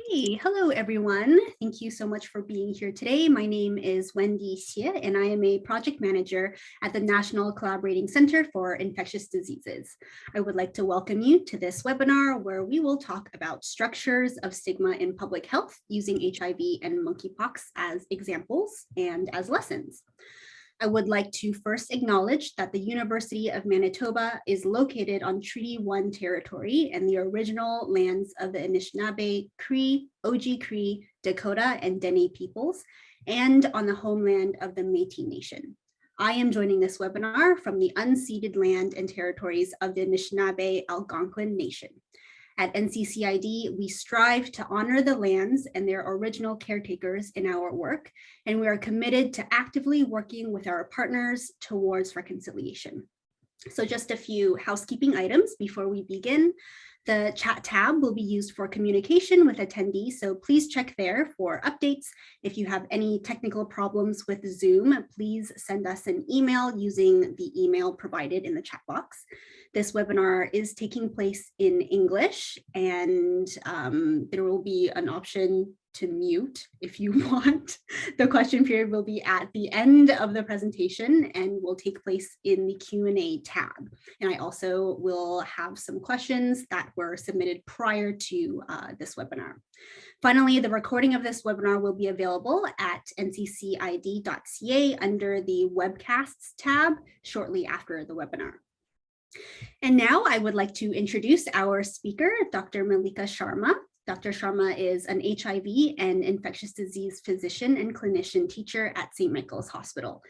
Hey, hello everyone. Thank you so much for being here today. My name is Wendy Xie, and I am a project manager at the National Collaborating Center for Infectious Diseases. I would like to welcome you to this webinar where we will talk about structures of stigma in public health using HIV and monkeypox as examples and as lessons. I would like to first acknowledge that the University of Manitoba is located on Treaty 1 territory and the original lands of the Anishinaabe, Cree, Oji-Cree, Dakota, and Dene peoples, and on the homeland of the Métis Nation. I am joining this webinar from the unceded land and territories of the Anishinaabe Algonquin Nation. At NCCID, we strive to honor the lands and their original caretakers in our work, and we are committed to actively working with our partners towards reconciliation. So just a few housekeeping items before we begin. The chat tab will be used for communication with attendees, so please check there for updates. If you have any technical problems with Zoom, please send us an email using the email provided in the chat box. This webinar is taking place in English, and there will be an option to mute if you want. The question period will be at the end of the presentation and will take place in the Q&A tab. And I also will have some questions that were submitted prior to this webinar. Finally, the recording of this webinar will be available at nccid.ca under the webcasts tab shortly after the webinar. And now I would like to introduce our speaker, Dr. Malika Sharma. Dr. Sharma is an HIV and infectious disease physician and clinician teacher at St. Michael's Hospital.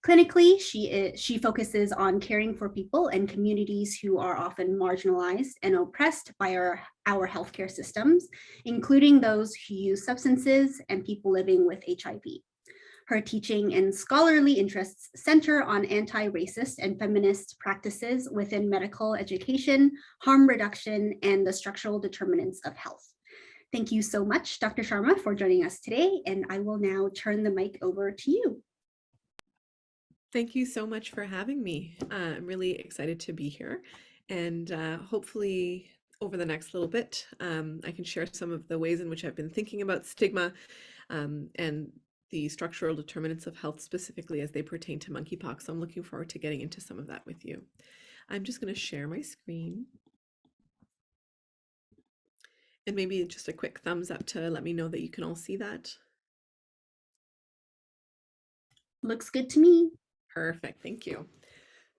Clinically, she focuses on caring for people and communities who are often marginalized and oppressed by our healthcare systems, including those who use substances and people living with HIV. Her teaching and scholarly interests center on anti-racist and feminist practices within medical education, harm reduction, and the structural determinants of health. Thank you so much, Dr. Sharma, for joining us today, and I will now turn the mic over to you. Thank you so much for having me. I'm really excited to be here, and hopefully over the next little bit, I can share some of the ways in which I've been thinking about stigma and the structural determinants of health, specifically as they pertain to monkeypox. So I'm looking forward to getting into some of that with you. I'm just going to share my screen. And maybe just a quick thumbs up to let me know that you can all see that. Looks good to me. Perfect, thank you.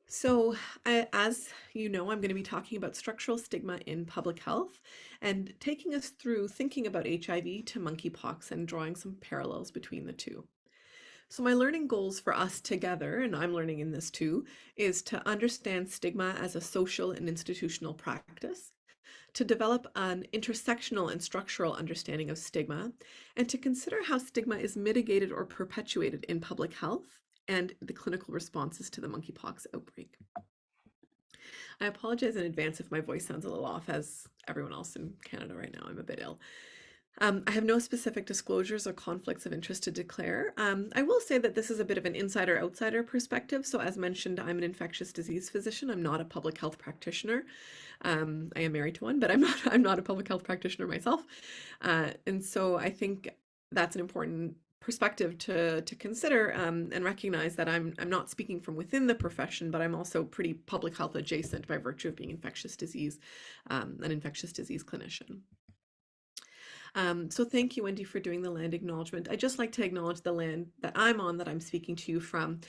So as you know, I'm going to be talking about structural stigma in public health and taking us through thinking about HIV to monkeypox and drawing some parallels between the two. So my learning goals for us together, and I'm learning in this too, is to understand stigma as a social and institutional practice, to develop an intersectional and structural understanding of stigma, and to consider how stigma is mitigated or perpetuated in public health and the clinical responses to the monkeypox outbreak. I apologize in advance if my voice sounds a little off, as everyone else in Canada right now. I'm a bit ill. I have no specific disclosures or conflicts of interest to declare. I will say that this is a bit of an insider-outsider perspective. So as mentioned, I'm an infectious disease physician. I'm not a public health practitioner. I am married to one, but I'm not a public health practitioner myself. And so I think that's an important perspective to consider and recognize that I'm not speaking from within the profession, but I'm also pretty public health adjacent by virtue of being an infectious disease clinician. So thank you, Wendy, for doing the land acknowledgement. I'd just like to acknowledge the land that I'm on, that I'm speaking to you from.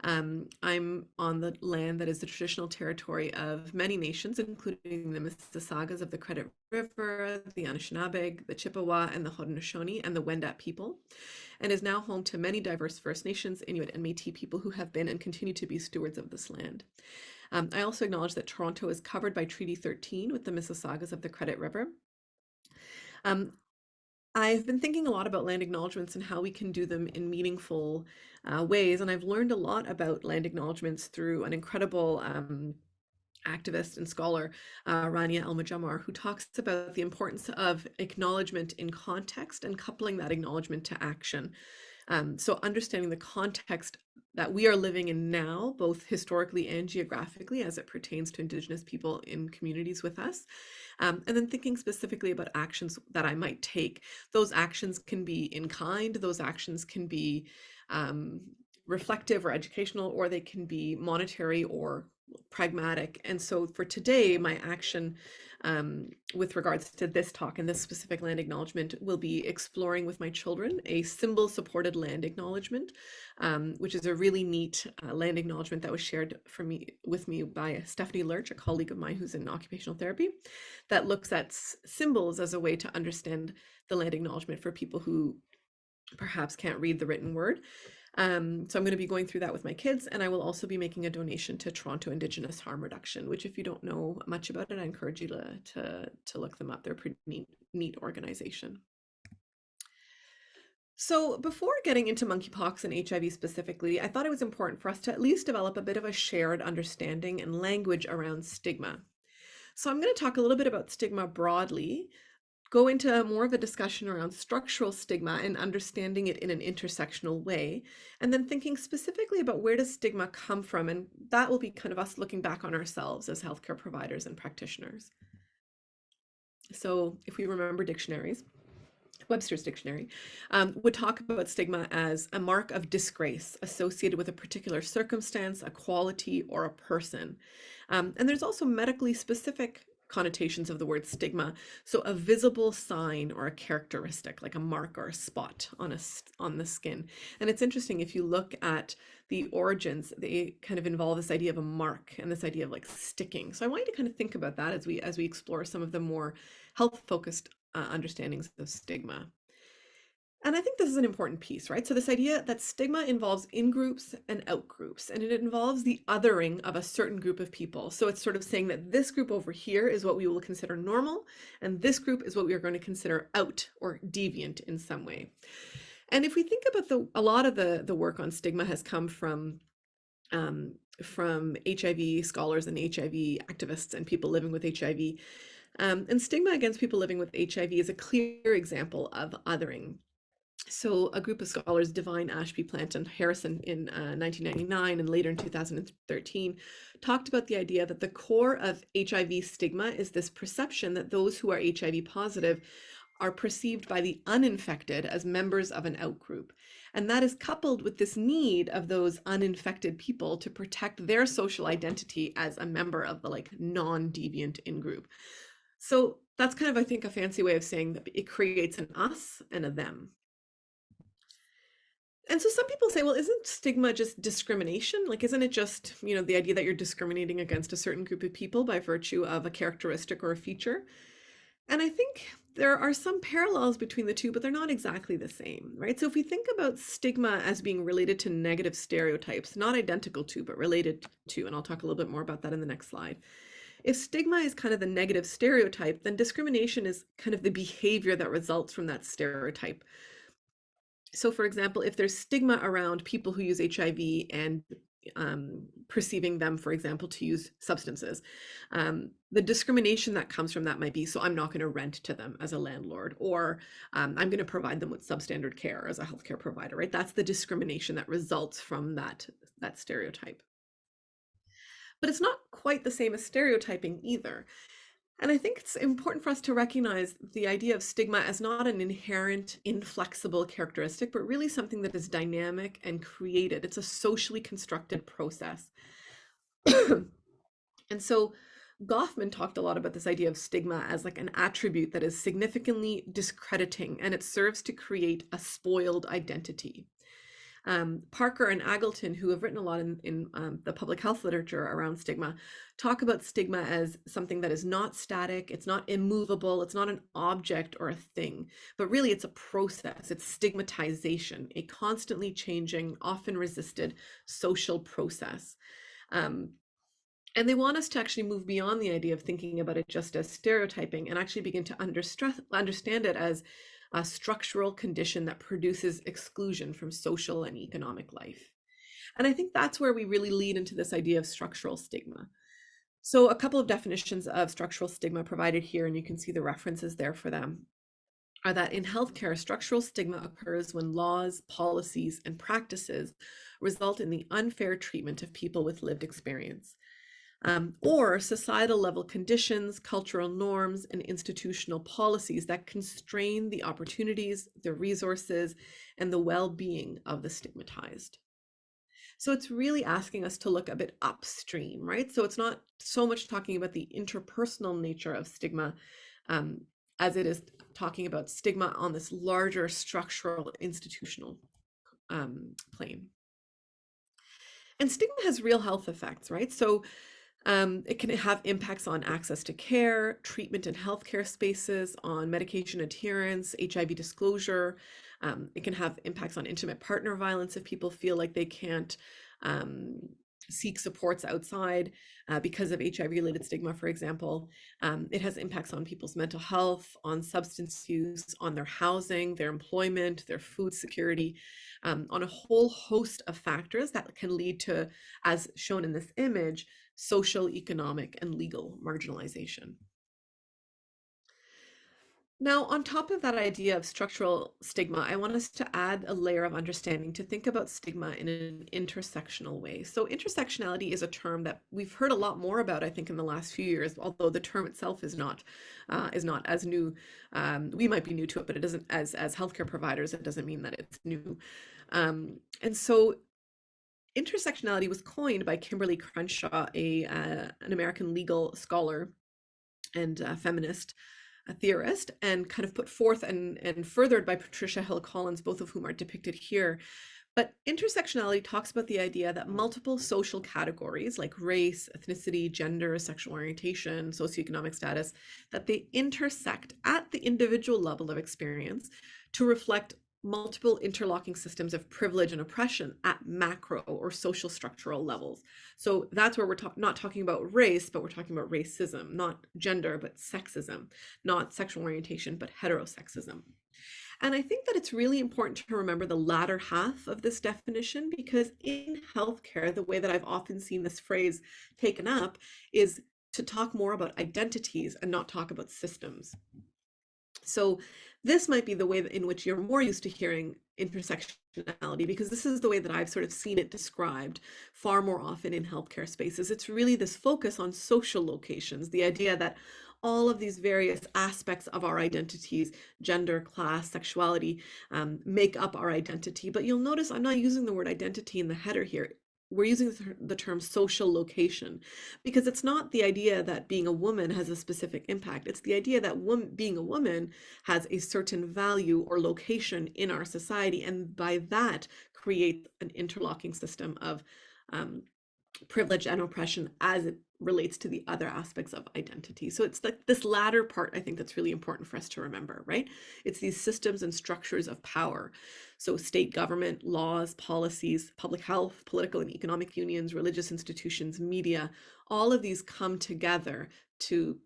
I'm on the land that is the traditional territory of many nations, including the Mississaugas of the Credit River, the Anishinaabe, the Chippewa, and the Haudenosaunee, and the Wendat people, and is now home to many diverse First Nations, Inuit, and Métis people who have been and continue to be stewards of this land. I also acknowledge that Toronto is covered by Treaty 13 with the Mississaugas of the Credit River. I've been thinking a lot about land acknowledgements and how we can do them in meaningful ways, and I've learned a lot about land acknowledgements through an incredible activist and scholar, Rania El-Majamar, who talks about the importance of acknowledgement in context and coupling that acknowledgement to action. So understanding the context that we are living in now, both historically and geographically, as it pertains to Indigenous people in communities with us. And then thinking specifically about actions that I might take. Those actions can be in kind, those actions can be reflective or educational, or they can be monetary or pragmatic. And so for today, my action with regards to this talk and this specific land acknowledgement will be exploring with my children a symbol supported land acknowledgement, which is a really neat land acknowledgement that was shared with me by Stephanie Lurch, a colleague of mine who's in occupational therapy, that looks at symbols as a way to understand the land acknowledgement for people who perhaps can't read the written word. So I'm going to be going through that with my kids, and I will also be making a donation to Toronto Indigenous Harm Reduction, which if you don't know much about it, I encourage you to look them up. They're a pretty neat organization. So before getting into monkeypox and HIV specifically, I thought it was important for us to at least develop a bit of a shared understanding and language around stigma. So I'm going to talk a little bit about stigma broadly, go into more of a discussion around structural stigma and understanding it in an intersectional way, and then thinking specifically about where does stigma come from, and that will be kind of us looking back on ourselves as healthcare providers and practitioners. So if we remember dictionaries, Webster's dictionary would talk about stigma as a mark of disgrace associated with a particular circumstance, a quality, or a person. And there's also medically specific connotations of the word stigma. So a visible sign or a characteristic, like a mark or a spot on the skin. And it's interesting, if you look at the origins, they kind of involve this idea of a mark and this idea of like sticking. So I want you to kind of think about that as we explore some of the more health-focused understandings of stigma. And I think this is an important piece, right? So this idea that stigma involves in-groups and out-groups, and it involves the othering of a certain group of people. So it's sort of saying that this group over here is what we will consider normal, and this group is what we are going to consider out or deviant in some way. And if we think about a lot of the work on stigma has come from HIV scholars and HIV activists and people living with HIV. And stigma against people living with HIV is a clear example of othering. So a group of scholars, Devine, Ashby, Plant, and Harrison in 1999 and later in 2013, talked about the idea that the core of HIV stigma is this perception that those who are HIV positive are perceived by the uninfected as members of an outgroup. And that is coupled with this need of those uninfected people to protect their social identity as a member of the like non-deviant in-group. So that's kind of, I think, a fancy way of saying that it creates an us and a them. And so some people say, well, isn't stigma just discrimination? Like, isn't it just, the idea that you're discriminating against a certain group of people by virtue of a characteristic or a feature? And I think there are some parallels between the two, but they're not exactly the same, right? So if we think about stigma as being related to negative stereotypes, not identical to, but related to, and I'll talk a little bit more about that in the next slide. If stigma is kind of the negative stereotype, then discrimination is kind of the behavior that results from that stereotype. So for example, if there's stigma around people who use HIV and perceiving them, for example, to use substances, the discrimination that comes from that might be, so I'm not going to rent to them as a landlord, or I'm going to provide them with substandard care as a healthcare provider, right? That's the discrimination that results from that stereotype. But it's not quite the same as stereotyping either. And I think it's important for us to recognize the idea of stigma as not an inherent, inflexible characteristic, but really something that is dynamic and created. It's a socially constructed process. And so Goffman talked a lot about this idea of stigma as like an attribute that is significantly discrediting, and it serves to create a spoiled identity. Parker and Aggleton, who have written a lot in the public health literature around stigma, talk about stigma as something that is not static, it's not immovable, it's not an object or a thing, but really it's a process, it's stigmatization, a constantly changing, often resisted social process. And they want us to actually move beyond the idea of thinking about it just as stereotyping and actually begin to understand it as a structural condition that produces exclusion from social and economic life. And I think that's where we really lead into this idea of structural stigma. So a couple of definitions of structural stigma provided here, and you can see the references there for them. are that in healthcare, structural stigma occurs when laws, policies, and practices result in the unfair treatment of people with lived experience, or societal level conditions, cultural norms, and institutional policies that constrain the opportunities, the resources, and the well-being of the stigmatized. So it's really asking us to look a bit upstream, right? So it's not so much talking about the interpersonal nature of stigma um, as it is talking about stigma on this larger structural institutional plane. And stigma has real health effects, right? So it can have impacts on access to care, treatment in healthcare spaces, on medication adherence, HIV disclosure. It can have impacts on intimate partner violence if people feel like they can't um, seek supports outside because of HIV-related stigma, for example. It has impacts on people's mental health, on substance use, on their housing, their employment, their food security, on a whole host of factors that can lead to, as shown in this image, social, economic, and legal marginalization. Now, on top of that idea of structural stigma, I want us to add a layer of understanding to think about stigma in an intersectional way. So intersectionality is a term that we've heard a lot more about, I think, in the last few years, although the term itself is not as new. We might be new to it, but it doesn't, as healthcare providers, it doesn't mean that it's new. And so intersectionality was coined by Kimberly Crenshaw, an American legal scholar and feminist, a theorist, and kind of put forth and furthered by Patricia Hill Collins, both of whom are depicted here. But intersectionality talks about the idea that multiple social categories like race, ethnicity, gender, sexual orientation, socioeconomic status, that they intersect at the individual level of experience to reflect multiple interlocking systems of privilege and oppression at macro or social structural levels. So that's where we're not talking about race, but we're talking about racism, not gender, but sexism, not sexual orientation, but heterosexism. And I think that it's really important to remember the latter half of this definition, because in healthcare, the way that I've often seen this phrase taken up is to talk more about identities and not talk about systems. So this might be the way in which you're more used to hearing intersectionality, because this is the way that I've sort of seen it described far more often in healthcare spaces. It's really this focus on social locations, the idea that all of these various aspects of our identities, gender, class, sexuality, make up our identity. But you'll notice I'm not using the word identity in the header here. We're using the term social location, because it's not the idea that being a woman has a specific impact. It's the idea that being a woman has a certain value or location in our society, and by that create an interlocking system of privilege and oppression as it relates to the other aspects of identity. So it's like this latter part, I think, that's really important for us to remember, right? It's these systems and structures of power. So state government, laws, policies, public health, political and economic unions, religious institutions, media, all of these come together to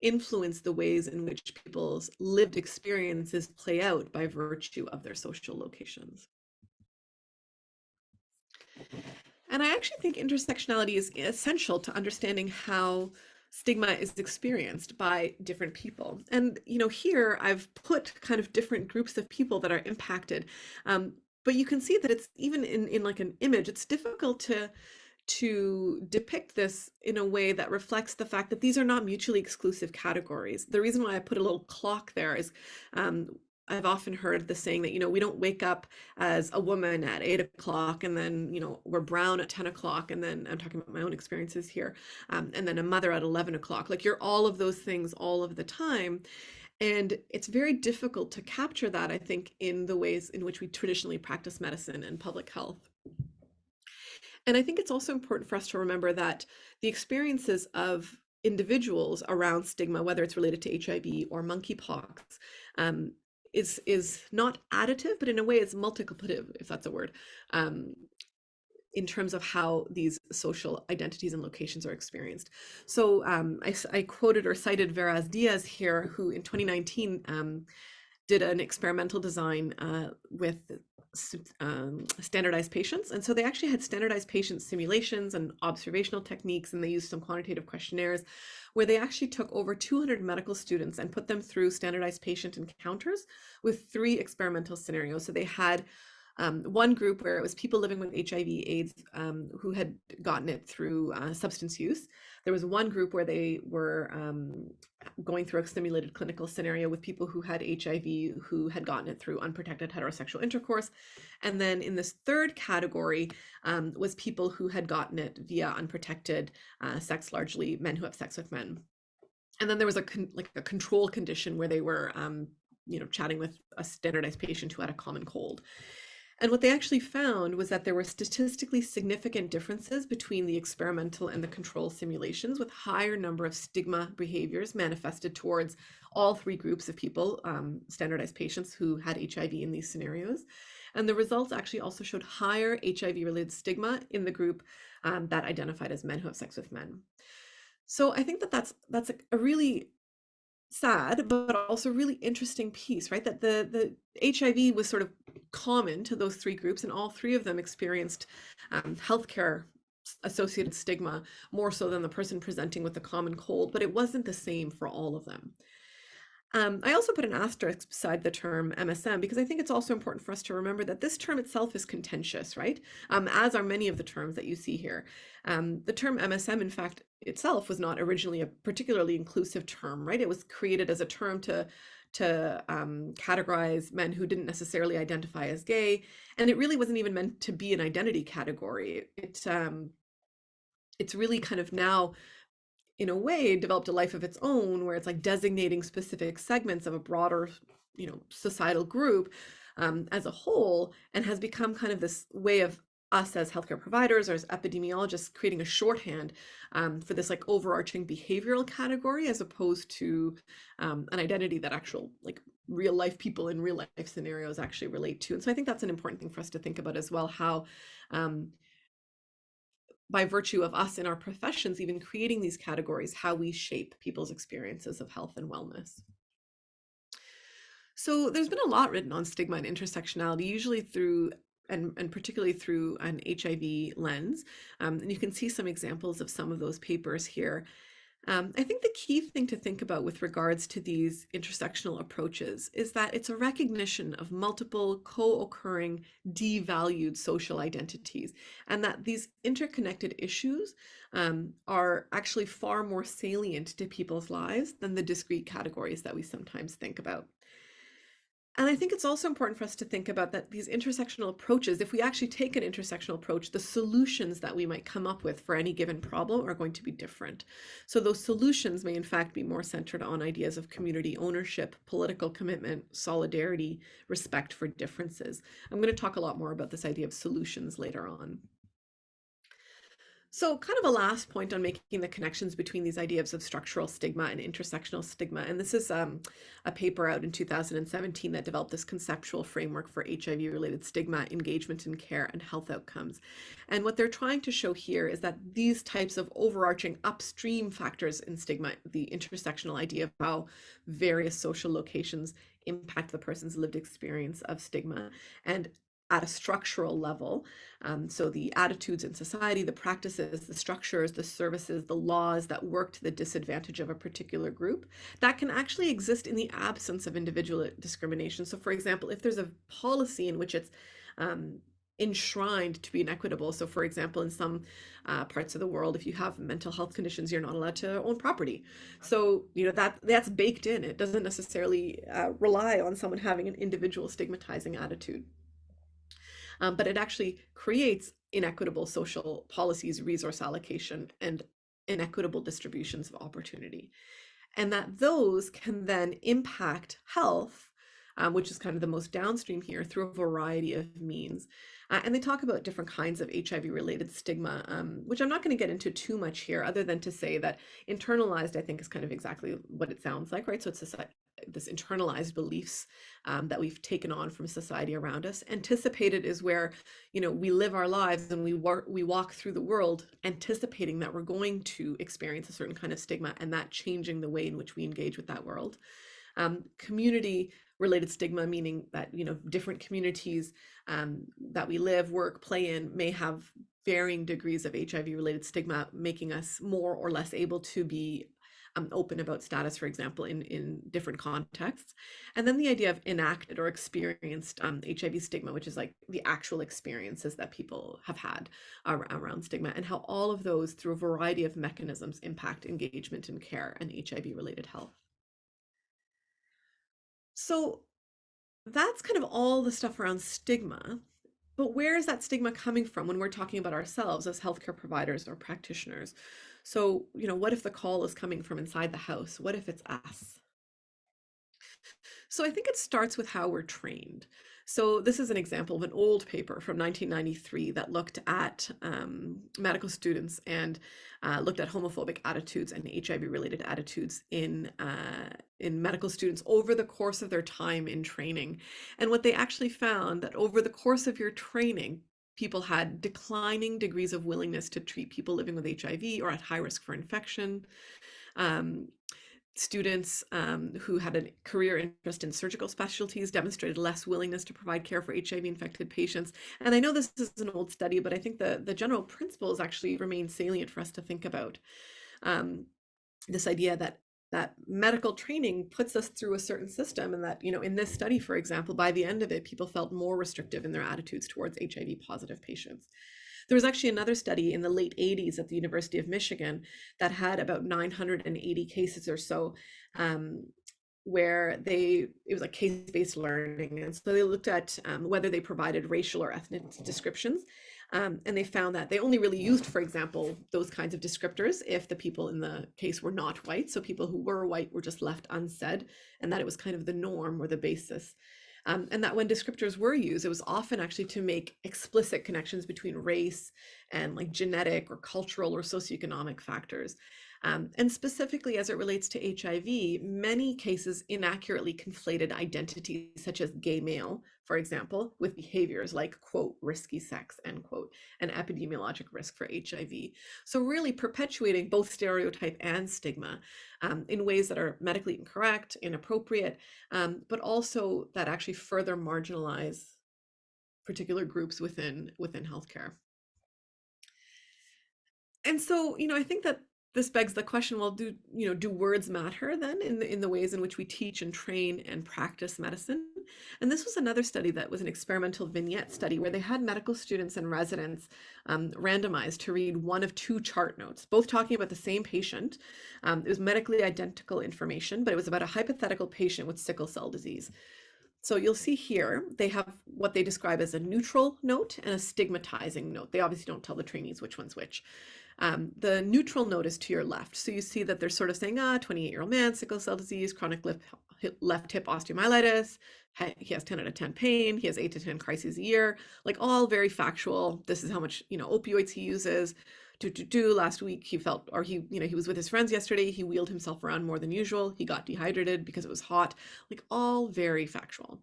influence the ways in which people's lived experiences play out by virtue of their social locations. And I actually think intersectionality is essential to understanding how stigma is experienced by different people. And, here I've put kind of different groups of people that are impacted. But you can see that it's even in like an image, it's difficult to depict this in a way that reflects the fact that these are not mutually exclusive categories. The reason why I put a little clock there is I've often heard the saying that, we don't wake up as a woman at 8 o'clock and then, we're brown at 10 o'clock. And then I'm talking about my own experiences here. And then a mother at 11 o'clock. Like you're all of those things all of the time. And it's very difficult to capture that, I think, in the ways in which we traditionally practice medicine and public health. And I think it's also important for us to remember that the experiences of individuals around stigma, whether it's related to HIV or monkeypox, is not additive, but in a way it's multiplicative, if that's a word, in terms of how these social identities and locations are experienced. So I quoted or cited Veraz Diaz here, who in 2019 did an experimental design with standardized patients. And so they actually had standardized patient simulations and observational techniques, and they used some quantitative questionnaires where they actually took over 200 medical students and put them through standardized patient encounters with 3 experimental scenarios. So they had one group where it was people living with HIV/AIDS who had gotten it through substance use. There was one group where they were going through a simulated clinical scenario with people who had HIV who had gotten it through unprotected heterosexual intercourse. And then in this third category was people who had gotten it via unprotected sex, largely men who have sex with men. And then there was a control condition where they were chatting with a standardized patient who had a common cold. And what they actually found was that there were statistically significant differences between the experimental and the control simulations, with higher number of stigma behaviors manifested towards all 3 groups of people, standardized patients who had HIV in these scenarios. And the results actually also showed higher HIV-related stigma in the group that identified as men who have sex with men. So I think that that's a really sad, but also really interesting piece, right? That the HIV was sort of common to those 3 groups, and all 3 of them experienced healthcare associated stigma more so than the person presenting with a common cold, but it wasn't the same for all of them. I also put an asterisk beside the term MSM because I think it's also important for us to remember that this term itself is contentious, right? As are many of the terms that you see here. The term MSM, in fact, itself was not originally a particularly inclusive term, right? It was created as a term to categorize men who didn't necessarily identify as gay, and it really wasn't even meant to be an identity category. It's really kind of now, in a way, developed a life of its own, where it's like designating specific segments of a broader, societal group as a whole, and has become kind of this way of us as healthcare providers or as epidemiologists creating a shorthand for this like overarching behavioral category, as opposed to an identity that actual like real life people in real life scenarios actually relate to. And so I think that's an important thing for us to think about as well, how by virtue of us in our professions even creating these categories, how we shape people's experiences of health and wellness. So there's been a lot written on stigma and intersectionality, usually through and particularly through an HIV lens. And you can see some examples of some of those papers here. I think the key thing to think about with regards to these intersectional approaches is that it's a recognition of multiple co-occurring devalued social identities, and that these interconnected issues are actually far more salient to people's lives than the discrete categories that we sometimes think about. And I think it's also important for us to think about that these intersectional approaches, if we actually take an intersectional approach, the solutions that we might come up with for any given problem are going to be different. So those solutions may in fact be more centered on ideas of community ownership, political commitment, solidarity, respect for differences. I'm going to talk a lot more about this idea of solutions later on. So kind of a last point on making the connections between these ideas of structural stigma and intersectional stigma. And this is a paper out in 2017 that developed this conceptual framework for HIV-related stigma, engagement in care, and health outcomes. And what they're trying to show here is that these types of overarching upstream factors in stigma, the intersectional idea of how various social locations impact the person's lived experience of stigma, and at a structural level, so the attitudes in society, the practices, the structures, the services, the laws that work to the disadvantage of a particular group, that can actually exist in the absence of individual discrimination. So for example, if there's a policy in which it's enshrined to be inequitable. So for example, in some parts of the world, if you have mental health conditions, you're not allowed to own property. So, that's baked in. It doesn't necessarily rely on someone having an individual stigmatizing attitude. But it actually creates inequitable social policies, resource allocation, and inequitable distributions of opportunity. And that those can then impact health, which is kind of the most downstream here, through a variety of means. And they talk about different kinds of HIV-related stigma, which I'm not going to get into too much here, other than to say that internalized, I think, is kind of exactly what it sounds like, right? So it's this internalized beliefs that we've taken on from society around us. Anticipated is where, we live our lives and we walk through the world anticipating that we're going to experience a certain kind of stigma, and that changing the way in which we engage with that world. Community related stigma, meaning that, different communities that we live, work, play in may have varying degrees of HIV related stigma, making us more or less able to be open about status, for example, in different contexts. And then the idea of enacted or experienced HIV stigma, which is like the actual experiences that people have had around stigma, and how all of those, through a variety of mechanisms, impact engagement in care and HIV related health. So that's kind of all the stuff around stigma. But where is that stigma coming from when we're talking about ourselves as healthcare providers or practitioners? So, what if the call is coming from inside the house? What if it's us? So I think it starts with how we're trained. So this is an example of an old paper from 1993 that looked at medical students and looked at homophobic attitudes and HIV-related attitudes in medical students over the course of their time in training. And what they actually found that over the course of your training, people had declining degrees of willingness to treat people living with HIV or at high risk for infection. Students who had a career interest in surgical specialties demonstrated less willingness to provide care for HIV-infected patients. And I know this is an old study, but I think the general principles actually remain salient for us to think about. This idea that medical training puts us through a certain system, and that, in this study, for example, by the end of it, people felt more restrictive in their attitudes towards HIV-positive patients. There was actually another study in the late 80s at the University of Michigan that had about 980 cases or so, where it was like case-based learning. And so they looked at whether they provided racial or ethnic descriptions. And they found that they only really used, for example, those kinds of descriptors if the people in the case were not white. So people who were white were just left unsaid, and that it was kind of the norm or the basis. And that when descriptors were used, it was often actually to make explicit connections between race and like genetic or cultural or socioeconomic factors. And specifically as it relates to HIV, many cases inaccurately conflated identities such as gay male, for example, with behaviors like, quote, risky sex, end quote, and epidemiologic risk for HIV. So really perpetuating both stereotype and stigma in ways that are medically incorrect, inappropriate, but also that actually further marginalize particular groups within healthcare. And so, I think that this begs the question, well, do words matter then in the ways in which we teach and train and practice medicine? And this was another study that was an experimental vignette study where they had medical students and residents randomized to read one of two chart notes, both talking about the same patient. It was medically identical information, but it was about a hypothetical patient with sickle cell disease. So you'll see here, they have what they describe as a neutral note and a stigmatizing note. They obviously don't tell the trainees which one's which. The neutral note is to your left. So you see that they're sort of saying, 28-year-old man, sickle cell disease, chronic left hip osteomyelitis. He has 10 out of 10 pain. He has 8 to 10 crises a year, like all very factual. This is how much, opioids he uses. Last week he felt, or he was with his friends yesterday. He wheeled himself around more than usual. He got dehydrated because it was hot, like all very factual.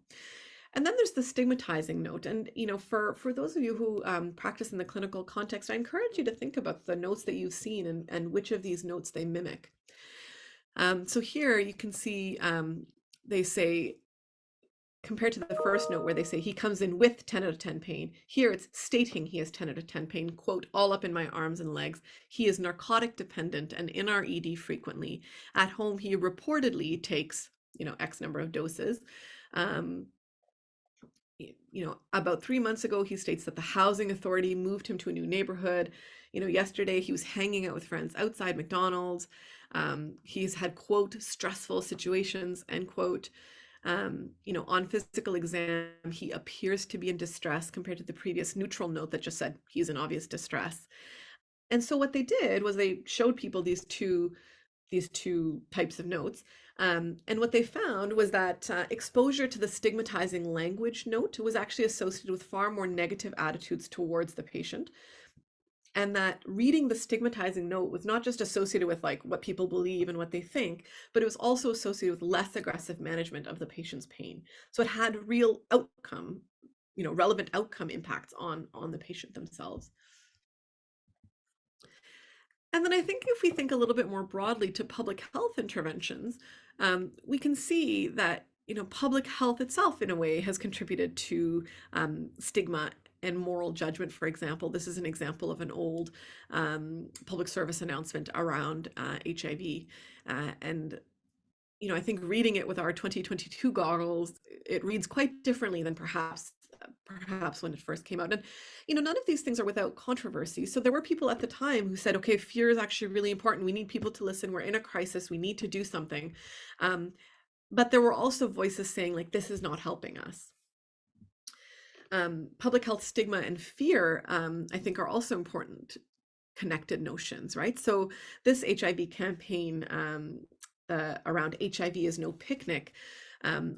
And then there's the stigmatizing note. And, for those of you who practice in the clinical context, I encourage you to think about the notes that you've seen and which of these notes they mimic. So here you can see they say, compared to the first note where they say he comes in with 10 out of 10 pain, here it's stating he has 10 out of 10 pain, quote, all up in my arms and legs. He is narcotic dependent and in our ED frequently. At home, he reportedly takes, X number of doses. About 3 months ago, he states that the housing authority moved him to a new neighborhood. Yesterday he was hanging out with friends outside McDonald's. He's had, quote, stressful situations, end quote. On physical exam, he appears to be in distress compared to the previous neutral note that just said he's in obvious distress. And so what they did was they showed people these two types of notes. And what they found was that exposure to the stigmatizing language note was actually associated with far more negative attitudes towards the patient. And that reading the stigmatizing note was not just associated with like what people believe and what they think, but it was also associated with less aggressive management of the patient's pain. So it had real outcome, relevant outcome impacts on the patient themselves. And then I think if we think a little bit more broadly to public health interventions, we can see that public health itself, in a way, has contributed to stigma and moral judgment. For example, this is an example of an old public service announcement around HIV, and I think reading it with our 2022 goggles, it reads quite differently than perhaps when it first came out. And none of these things are without controversy. So there were people at the time who said, okay, fear is actually really important. We need people to listen. We're in a crisis. We need to do something. But there were also voices saying, like, this is not helping us. Public health stigma and fear, I think, are also important connected notions, right? So this HIV campaign around HIV is no picnic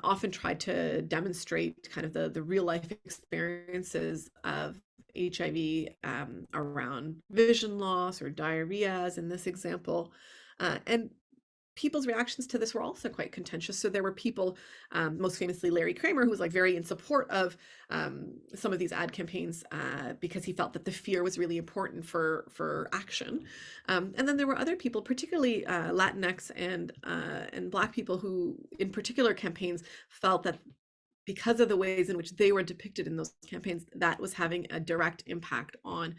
often tried to demonstrate kind of the real life experiences of HIV around vision loss or diarrhea, as in this example. And people's reactions to this were also quite contentious. So there were people, most famously Larry Kramer, who was like very in support of some of these ad campaigns because he felt that the fear was really important for action. And then there were other people, particularly Latinx and Black people, who in particular campaigns felt that because of the ways in which they were depicted in those campaigns, that was having a direct impact on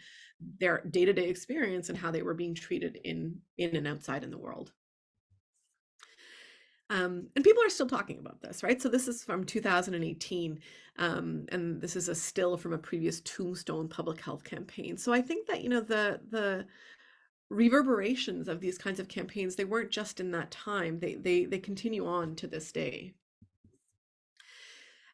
their day-to-day experience and how they were being treated in and outside in the world. And people are still talking about this, right? So this is from 2018, and this is a still from a previous Tombstone public health campaign. So I think that the reverberations of these kinds of campaigns, they weren't just in that time; they continue on to this day.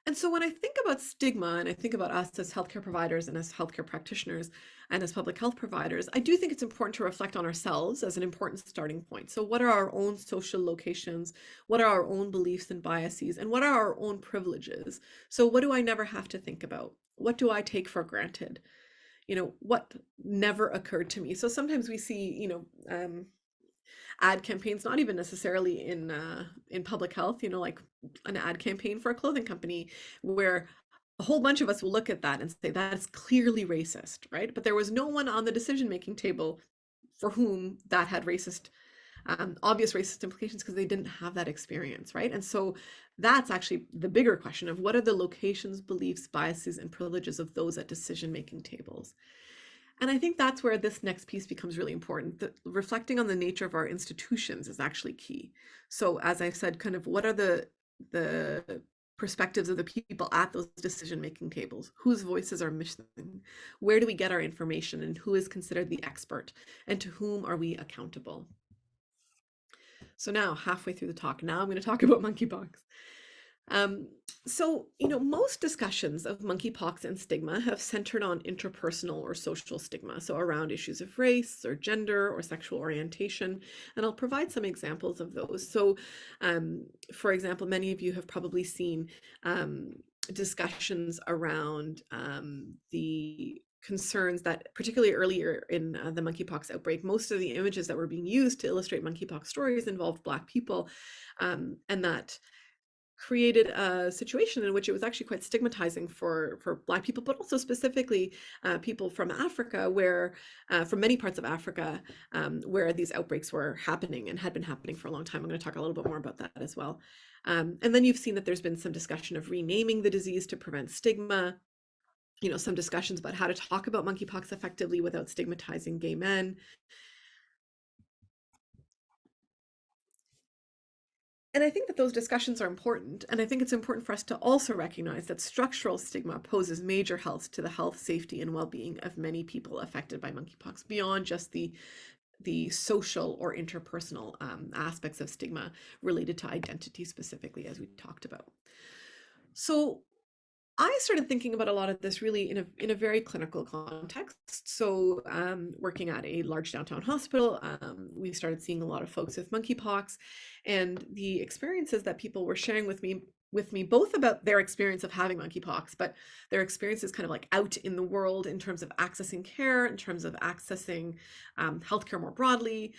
And so when I think about stigma and I think about us as healthcare providers and as healthcare practitioners and as public health providers, I do think it's important to reflect on ourselves as an important starting point. So what are our own social locations? What are our own beliefs and biases? And what are our own privileges? So what do I never have to think about? What do I take for granted? What never occurred to me? So sometimes we see, ad campaigns, not even necessarily in public health, like an ad campaign for a clothing company, where a whole bunch of us will look at that and say that's clearly racist, right? But there was no one on the decision-making table for whom that had obvious racist implications, because they didn't have that experience, right? And so that's actually the bigger question of what are the locations, beliefs, biases, and privileges of those at decision-making tables. And I think that's where this next piece becomes really important. Reflecting on the nature of our institutions is actually key. So as I said, kind of what are the perspectives of the people at those decision-making tables? Whose voices are missing? Where do we get our information? And who is considered the expert? And to whom are we accountable? So now, halfway through the talk, now I'm going to talk about monkeypox. So, most discussions of monkeypox and stigma have centered on interpersonal or social stigma, so around issues of race or gender or sexual orientation, and I'll provide some examples of those. So, for example, many of you have probably seen discussions around the concerns that, particularly earlier in the monkeypox outbreak, most of the images that were being used to illustrate monkeypox stories involved Black people, and that created a situation in which it was actually quite stigmatizing for Black people, but also specifically people from Africa, where from many parts of Africa, where these outbreaks were happening and had been happening for a long time. I'm going to talk a little bit more about that as well. And then you've seen that there's been some discussion of renaming the disease to prevent stigma, some discussions about how to talk about monkeypox effectively without stigmatizing gay men. And I think that those discussions are important, and I think it's important for us to also recognize that structural stigma poses major health to the health, safety, and well-being of many people affected by monkeypox, beyond just the social or interpersonal aspects of stigma related to identity specifically, as we talked about. So I started thinking about a lot of this really in a very clinical context. So working at a large downtown hospital, we started seeing a lot of folks with monkeypox, and the experiences that people were sharing with me, both about their experience of having monkeypox, but their experiences kind of like out in the world in terms of accessing care, in terms of accessing healthcare more broadly,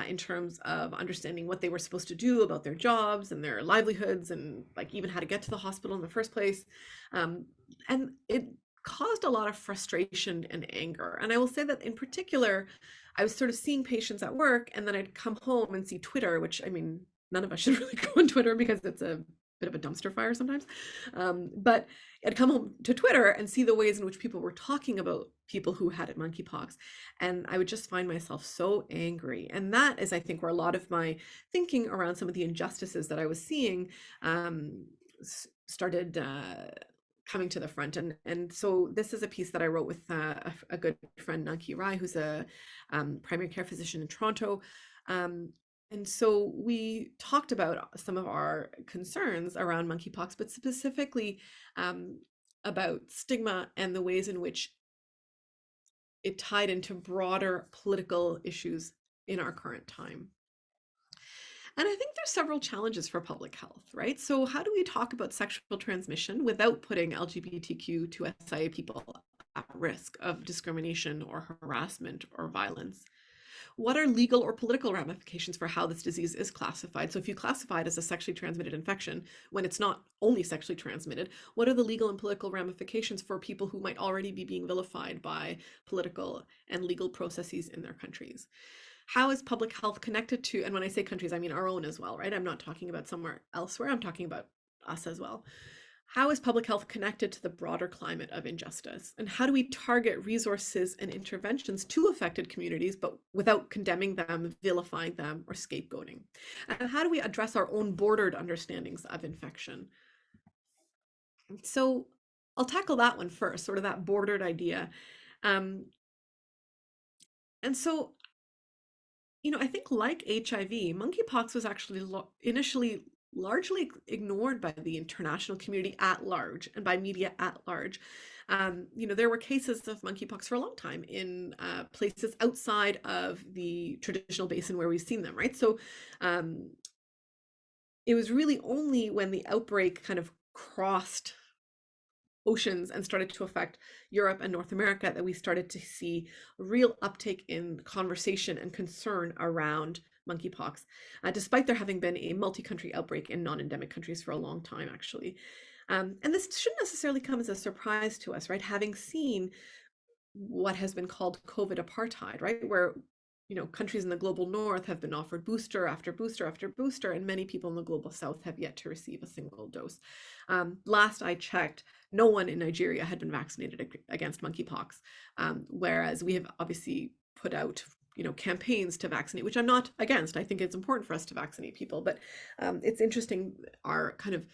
in terms of understanding what they were supposed to do about their jobs and their livelihoods, and like even how to get to the hospital in the first place. And it caused a lot of frustration and anger. And I will say that in particular, I was sort of seeing patients at work, and then I'd come home and see Twitter, which, I mean, none of us should really go on Twitter because it's a bit of a dumpster fire sometimes. But I'd come home to Twitter and see the ways in which people were talking about people who had it monkeypox. And I would just find myself so angry. And that is, I think, where a lot of my thinking around some of the injustices that I was seeing started coming to the front. And so this is a piece that I wrote with a good friend, Nanki Rai, who's a primary care physician in Toronto. And so we talked about some of our concerns around monkeypox, but specifically about stigma and the ways in which it tied into broader political issues in our current time. And I think there's several challenges for public health, right? So how do we talk about sexual transmission without putting LGBTQ2SIA people at risk of discrimination or harassment or violence? What are legal or political ramifications for how this disease is classified? So if you classify it as a sexually transmitted infection, when it's not only sexually transmitted, what are the legal and political ramifications for people who might already be being vilified by political and legal processes in their countries? How is public health connected to, and when I say countries, I mean our own as well, right? I'm not talking about somewhere elsewhere, I'm talking about us as well. How is public health connected to the broader climate of injustice? And how do we target resources and interventions to affected communities, but without condemning them, vilifying them, or scapegoating? And how do we address our own bordered understandings of infection? So I'll tackle that one first, sort of that bordered idea. And so, I think like HIV, monkeypox was actually initially largely ignored by the international community at large and by media at large. There were cases of monkeypox for a long time in places outside of the traditional basin where we've seen them, right? So it was really only when the outbreak kind of crossed oceans and started to affect Europe and North America that we started to see a real uptake in conversation and concern around monkeypox, despite there having been a multi-country outbreak in non-endemic countries for a long time, actually. And this shouldn't necessarily come as a surprise to us, right? Having seen what has been called COVID apartheid, right? Where countries in the global north have been offered booster after booster after booster, and many people in the global south have yet to receive a single dose. Last I checked, no one in Nigeria had been vaccinated against monkeypox, whereas we have obviously put out campaigns to vaccinate, which I'm not against. I think it's important for us to vaccinate people, but it's interesting our kind of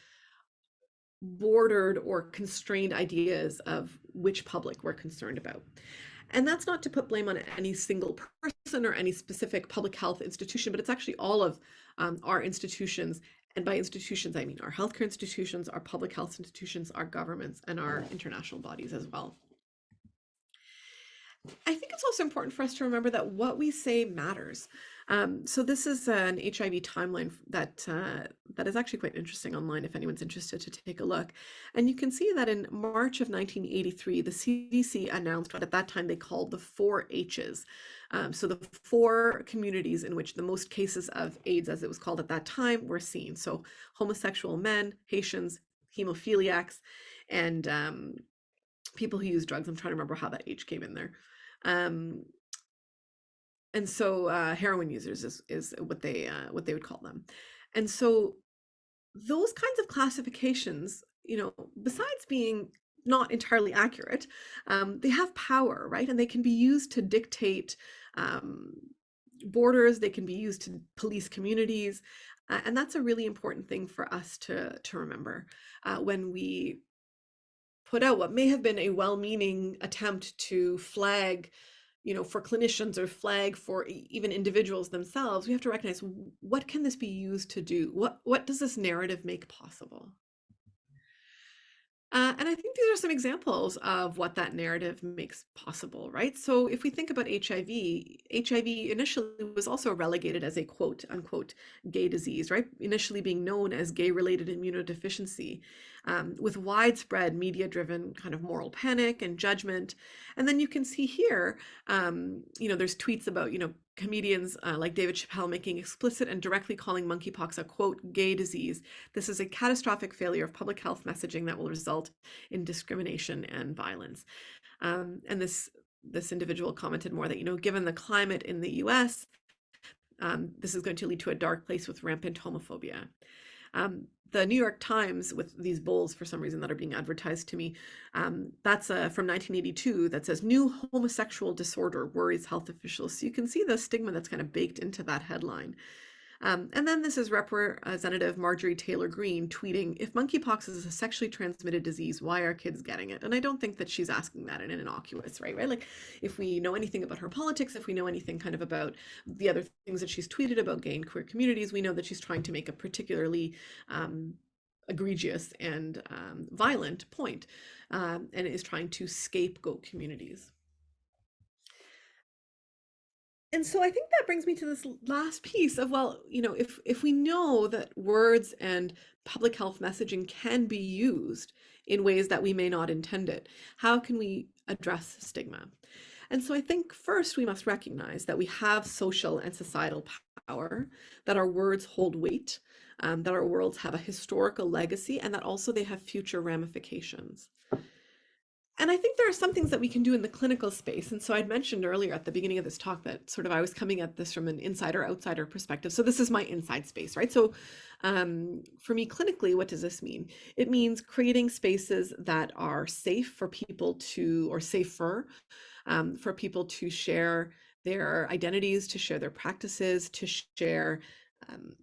bordered or constrained ideas of which public we're concerned about. And that's not to put blame on any single person or any specific public health institution, but it's actually all of our institutions. And by institutions, I mean our healthcare institutions, our public health institutions, our governments, and our international bodies as well. I think it's also important for us to remember that what we say matters. So this is an HIV timeline that is actually quite interesting online if anyone's interested to take a look. And you can see that in March of 1983, the CDC announced what at that time they called the 4 H's. So the 4 communities in which the most cases of AIDS, as it was called at that time, were seen. So homosexual men, Haitians, hemophiliacs, and people who use drugs. I'm trying to remember how that H came in there. And so heroin users is what they would call them. And so those kinds of classifications, besides being not entirely accurate, they have power, right? And they can be used to dictate borders, they can be used to police communities. And that's a really important thing for us to remember when we put out what may have been a well-meaning attempt to flag, for clinicians or flag for even individuals themselves. We have to recognize, what can this be used to do? What does this narrative make possible? And I think these are some examples of what that narrative makes possible, right? So if we think about HIV initially was also relegated as a quote unquote gay disease, right? Initially being known as gay-related immunodeficiency, with widespread media-driven kind of moral panic and judgment. And then you can see here, there's tweets about, comedians like David Chappelle making explicit and directly calling monkeypox a quote gay disease. This is a catastrophic failure of public health messaging that will result in discrimination and violence. And this individual commented more that, given the climate in the US, this is going to lead to a dark place with rampant homophobia. The New York Times, with these bowls for some reason that are being advertised to me, that's from 1982, that says new homosexual disorder worries health officials. So you can see the stigma that's kind of baked into that headline. And then this is Representative Marjorie Taylor Greene tweeting, if monkeypox is a sexually transmitted disease, why are kids getting it? And I don't think that she's asking that in an innocuous way, right? Like, if we know anything about her politics, if we know anything kind of about the other things that she's tweeted about gay and queer communities, we know that she's trying to make a particularly egregious and violent point, and is trying to scapegoat communities. And so I think that brings me to this last piece of, well, if we know that words and public health messaging can be used in ways that we may not intend it, how can we address stigma? And so I think first we must recognize that we have social and societal power, that our words hold weight, that our words have a historical legacy, and that also they have future ramifications. And I think there are some things that we can do in the clinical space. And so I'd mentioned earlier at the beginning of this talk that sort of I was coming at this from an insider-outsider perspective. So this is my inside space, right? So for me clinically, what does this mean? It means creating spaces that are safe for people to, or safer for people to share their identities, to share their practices, to share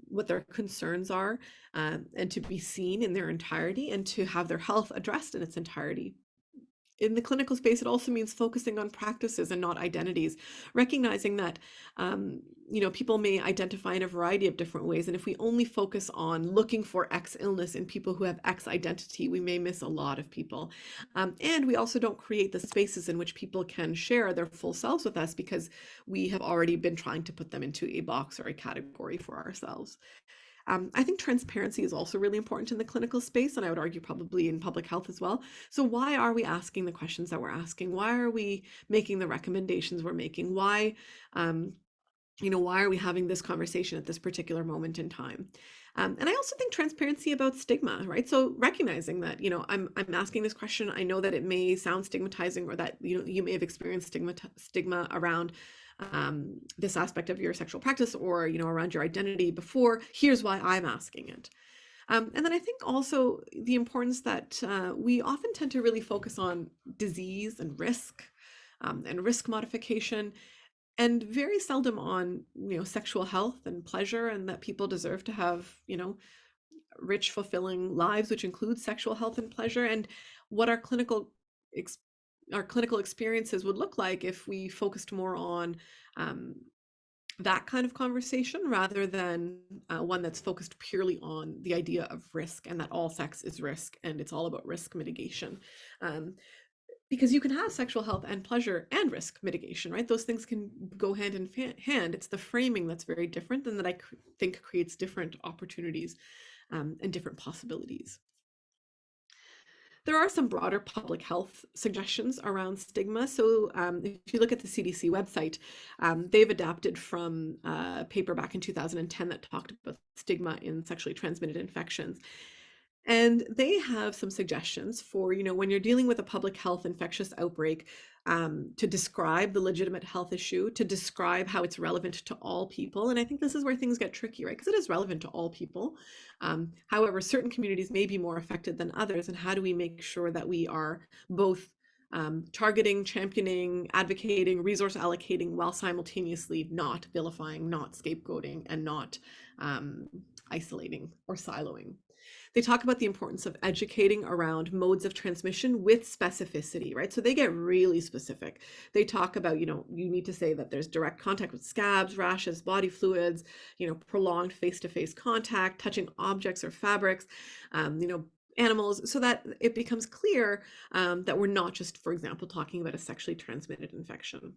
what their concerns are, and to be seen in their entirety, and to have their health addressed in its entirety. In the clinical space, it also means focusing on practices and not identities, recognizing that people may identify in a variety of different ways. And if we only focus on looking for X illness in people who have X identity, we may miss a lot of people. And we also don't create the spaces in which people can share their full selves with us because we have already been trying to put them into a box or a category for ourselves. I think transparency is also really important in the clinical space, and I would argue probably in public health as well. So why are we asking the questions that we're asking? Why are we making the recommendations we're making? Why are we having this conversation at this particular moment in time? And I also think transparency about stigma, right? So recognizing that, I'm asking this question. I know that it may sound stigmatizing, or that, you may have experienced stigma around this aspect of your sexual practice, or, around your identity before. Here's why I'm asking it. And then I think also the importance that we often tend to really focus on disease and risk modification, and very seldom on, sexual health and pleasure, and that people deserve to have, rich, fulfilling lives, which includes sexual health and pleasure, and what our clinical experiences would look like if we focused more on that kind of conversation, rather than one that's focused purely on the idea of risk, and that all sex is risk and it's all about risk mitigation. Because you can have sexual health and pleasure and risk mitigation, right? Those things can go hand in hand. It's the framing that's very different, and that I think creates different opportunities and different possibilities. There are some broader public health suggestions around stigma. So if you look at the CDC website, they've adapted from a paper back in 2010 that talked about stigma in sexually transmitted infections. And they have some suggestions for, when you're dealing with a public health infectious outbreak, to describe the legitimate health issue, to describe how it's relevant to all people. And I think this is where things get tricky, right? Because it is relevant to all people. However, certain communities may be more affected than others. And how do we make sure that we are both targeting, championing, advocating, resource allocating, while simultaneously not vilifying, not scapegoating, and not isolating or siloing? They talk about the importance of educating around modes of transmission with specificity, right? So they get really specific. They talk about, you need to say that there's direct contact with scabs, rashes, body fluids, prolonged face-to-face contact, touching objects or fabrics, animals, so that it becomes clear that we're not just, for example, talking about a sexually transmitted infection.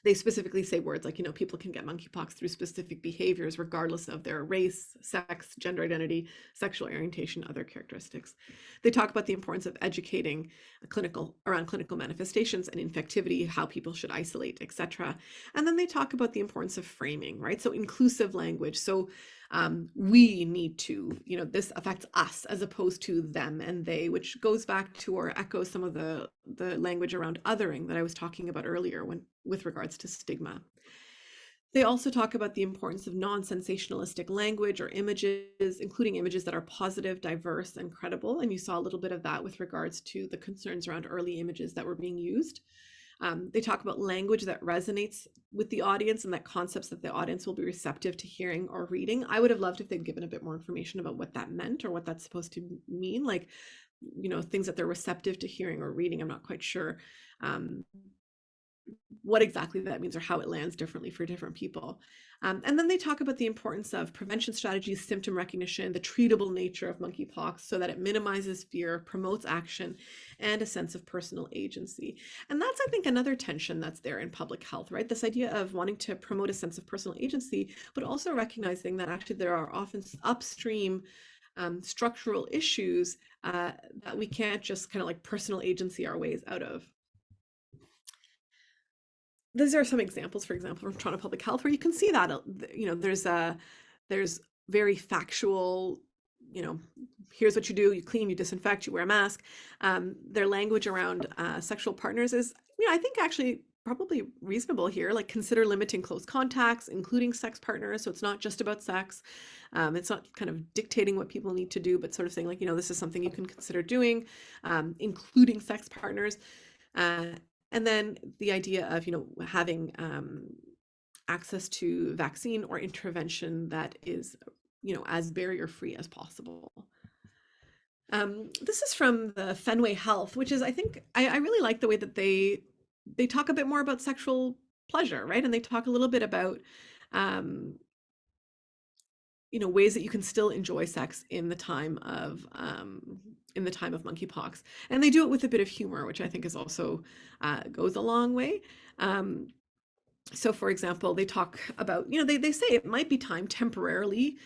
They specifically say words like, people can get monkeypox through specific behaviors, regardless of their race, sex, gender identity, sexual orientation, other characteristics. They talk about the importance of educating around clinical manifestations and infectivity, how people should isolate, etc. And then they talk about the importance of framing, right? So inclusive language. So we need to, this affects us as opposed to them and they, which goes back to or echoes some of the language around othering that I was talking about earlier with regards to stigma. They also talk about the importance of non-sensationalistic language or images, including images that are positive, diverse, and credible. And you saw a little bit of that with regards to the concerns around early images that were being used. They talk about language that resonates with the audience and that concepts that the audience will be receptive to hearing or reading. I would have loved if they'd given a bit more information about what that meant or what that's supposed to mean, like, things that they're receptive to hearing or reading. I'm not quite sure what exactly that means or how it lands differently for different people. And then they talk about the importance of prevention strategies, symptom recognition, the treatable nature of monkeypox so that it minimizes fear, promotes action, and a sense of personal agency. And that's, I think, another tension that's there in public health, right? This idea of wanting to promote a sense of personal agency, but also recognizing that actually there are often upstream structural issues that we can't just kind of like personal agency our ways out of. These are some examples, for example, from Toronto Public Health, where you can see that, there's very factual, here's what you do, you clean, you disinfect, you wear a mask. Their language around sexual partners is, I think actually probably reasonable here, like consider limiting close contacts, including sex partners. So it's not just about sex. It's not kind of dictating what people need to do, but sort of saying like, this is something you can consider doing, including sex partners. And then the idea of, having access to vaccine or intervention that is, as barrier-free as possible. This is from the Fenway Health, which is, I think, I really like the way that they talk a bit more about sexual pleasure, right? And they talk a little bit about, ways that you can still enjoy sex in the time of monkeypox, and they do it with a bit of humor, which I think is also goes a long way. So, for example, they talk about, they say it might be time temporarily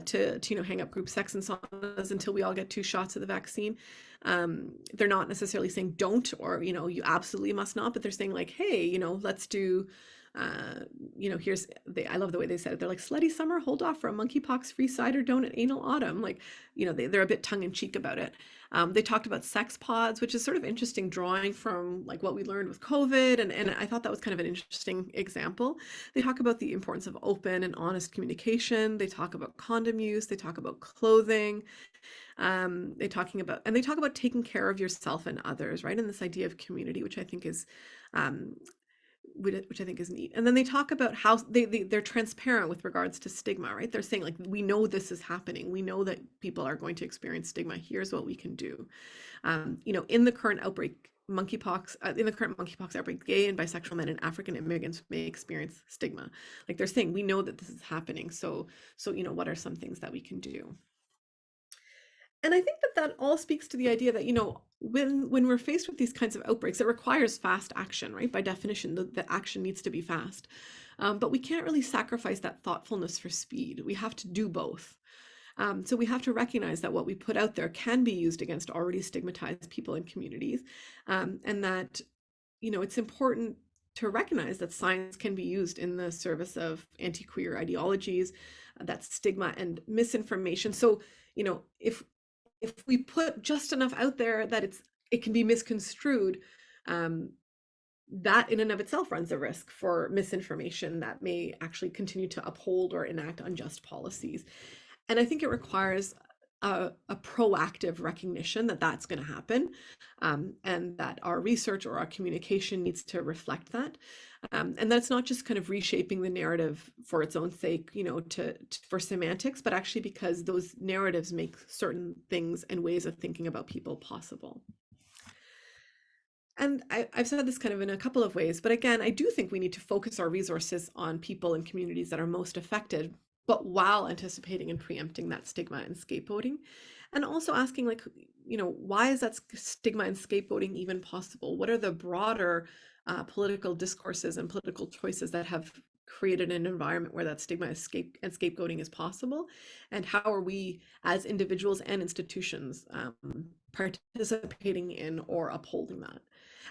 to hang up group sex and saunas until we all get 2 shots of the vaccine. They're not necessarily saying don't, or you absolutely must not, but they're saying like, hey, let's do. I love the way they said it. They're like, slutty summer, hold off for a monkeypox-free cider donut anal autumn. Like, they're a bit tongue-in-cheek about it. They talked about sex pods, which is sort of interesting, drawing from like what we learned with COVID. And I thought that was kind of an interesting example. They talk about the importance of open and honest communication. They talk about condom use. They talk about clothing. They talk about taking care of yourself and others, right? And this idea of community, which I think is neat. And then they talk about how they're transparent with regards to stigma, right? They're saying like, we know this is happening. We know that people are going to experience stigma. Here's what we can do. In the current monkeypox outbreak, gay and bisexual men and African immigrants may experience stigma. Like they're saying, we know that this is happening. So, what are some things that we can do? And I think that all speaks to the idea that, when we're faced with these kinds of outbreaks, it requires fast action, right? By definition, the action needs to be fast. But we can't really sacrifice that thoughtfulness for speed. We have to do both. So we have to recognize that what we put out there can be used against already stigmatized people and communities. And that, it's important to recognize that science can be used in the service of anti-queer ideologies, that stigma and misinformation. So, if we put just enough out there that it can be misconstrued, that in and of itself runs a risk for misinformation that may actually continue to uphold or enact unjust policies. And I think it requires a proactive recognition that that's going to happen, and that our research or our communication needs to reflect that. And that's not just kind of reshaping the narrative for its own sake, for semantics, but actually because those narratives make certain things and ways of thinking about people possible. And I've said this kind of in a couple of ways, but again, I do think we need to focus our resources on people and communities that are most affected, but while anticipating and preempting that stigma and scapegoating. And also asking like, why is that stigma and scapegoating even possible? What are the broader political discourses and political choices that have created an environment where that stigma and scapegoating is possible? And how are we as individuals and institutions participating in or upholding that?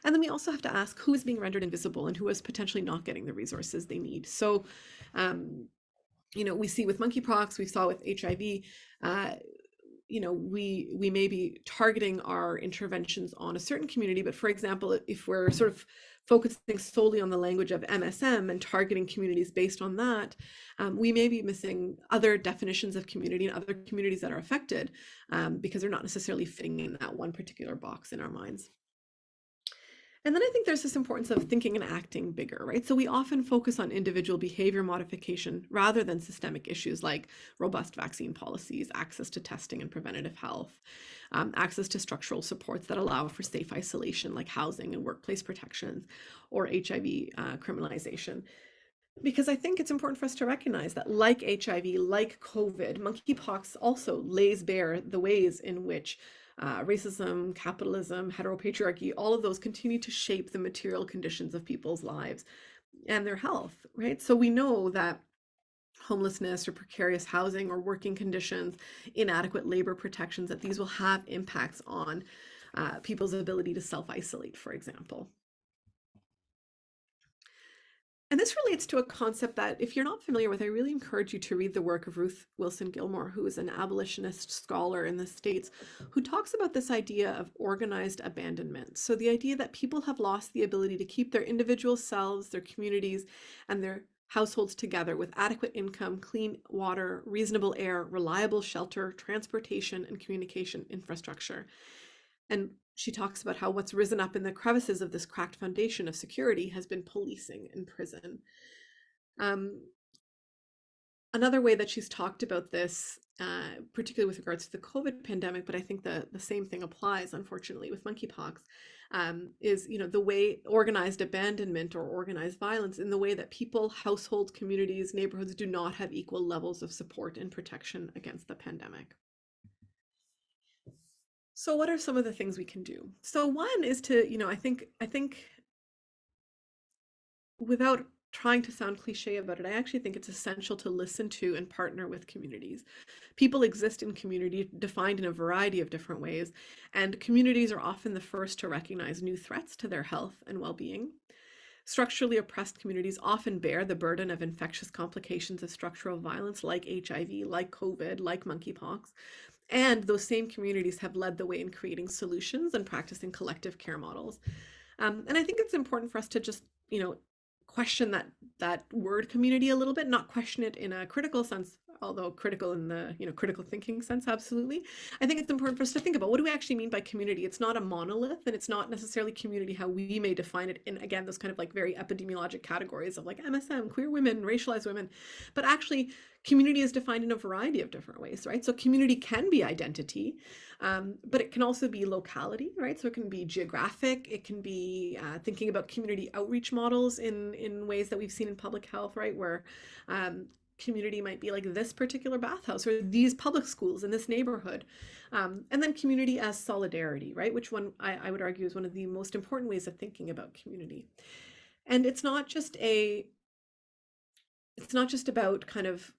And then we also have to ask who is being rendered invisible and who is potentially not getting the resources they need. So, we see with monkeypox, we saw with HIV, we may be targeting our interventions on a certain community, but for example, if we're sort of focusing solely on the language of MSM and targeting communities based on that, we may be missing other definitions of community and other communities that are affected because they're not necessarily fitting in that one particular box in our minds. And then I think there's this importance of thinking and acting bigger, right? So we often focus on individual behavior modification rather than systemic issues like robust vaccine policies, access to testing and preventative health, access to structural supports that allow for safe isolation like housing and workplace protections, or HIV criminalization. Because I think it's important for us to recognize that, like HIV, like COVID, monkeypox also lays bare the ways in which racism, capitalism, heteropatriarchy, all of those continue to shape the material conditions of people's lives and their health, right? So we know that homelessness or precarious housing or working conditions, inadequate labor protections, that these will have impacts on people's ability to self-isolate, for example. And this relates to a concept that, if you're not familiar with, I really encourage you to read the work of Ruth Wilson Gilmore, who is an abolitionist scholar in the States, who talks about this idea of organized abandonment. So the idea that people have lost the ability to keep their individual selves, their communities, and their households together with adequate income, clean water, reasonable air, reliable shelter, transportation, and communication infrastructure. And she talks about how what's risen up in the crevices of this cracked foundation of security has been policing and prison. Another way that she's talked about this, particularly with regards to the COVID pandemic, but I think the same thing applies, unfortunately, with monkeypox, is the way organized abandonment or organized violence, in the way that people, households, communities, neighborhoods do not have equal levels of support and protection against the pandemic. So what are some of the things we can do? So one is to, I think without trying to sound cliche about it, I actually think it's essential to listen to and partner with communities. People exist in community defined in a variety of different ways, and communities are often the first to recognize new threats to their health and well-being. Structurally oppressed communities often bear the burden of infectious complications of structural violence like HIV, like COVID, like monkeypox. And those same communities have led the way in creating solutions and practicing collective care models. And I think it's important for us to just, question that word community a little bit, not question it in a critical sense, although critical in the critical thinking sense, absolutely. I think it's important for us to think about, what do we actually mean by community? It's not a monolith, and it's not necessarily community how we may define it in, again, those kind of like very epidemiologic categories of like MSM, queer women, racialized women, but actually community is defined in a variety of different ways, right? So community can be identity, but it can also be locality, right? So it can be geographic, it can be thinking about community outreach models in ways that we've seen in public health, right? Where community might be like this particular bathhouse or these public schools in this neighborhood. And then community as solidarity, right? Which one I would argue is one of the most important ways of thinking about community. And it's not just about kind of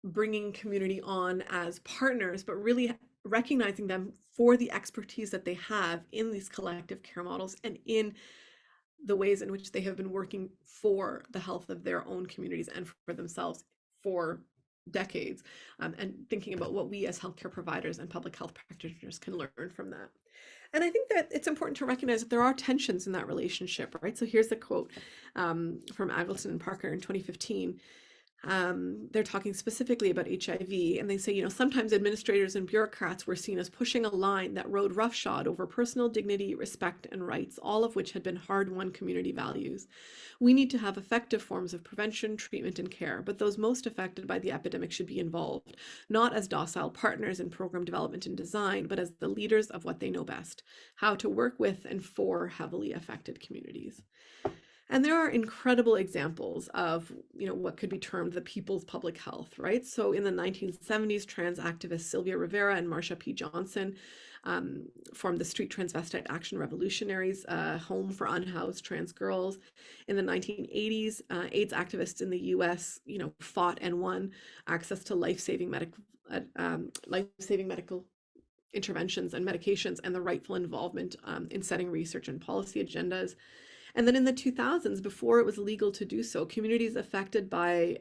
bringing community on as partners, but really recognizing them for the expertise that they have in these collective care models and in the ways in which they have been working for the health of their own communities and for themselves for decades, and thinking about what we as healthcare providers and public health practitioners can learn from that. And I think that it's important to recognize that there are tensions in that relationship, right? So here's the quote from Agleton and Parker in 2015. They're talking specifically about HIV, and they say, sometimes administrators and bureaucrats were seen as pushing a line that rode roughshod over personal dignity, respect, and rights, all of which had been hard-won community values. We need to have effective forms of prevention, treatment, and care, but those most affected by the epidemic should be involved, not as docile partners in program development and design, but as the leaders of what they know best, how to work with and for heavily affected communities. And there are incredible examples of, what could be termed the people's public health, right? So in the 1970s, trans activists Sylvia Rivera and Marsha P. Johnson formed the Street Transvestite Action Revolutionaries, home for unhoused trans girls. In the 1980s, AIDS activists in the US, fought and won access to life-saving medical interventions and medications and the rightful involvement in setting research and policy agendas. And then in the 2000s, before it was legal to do so, communities affected by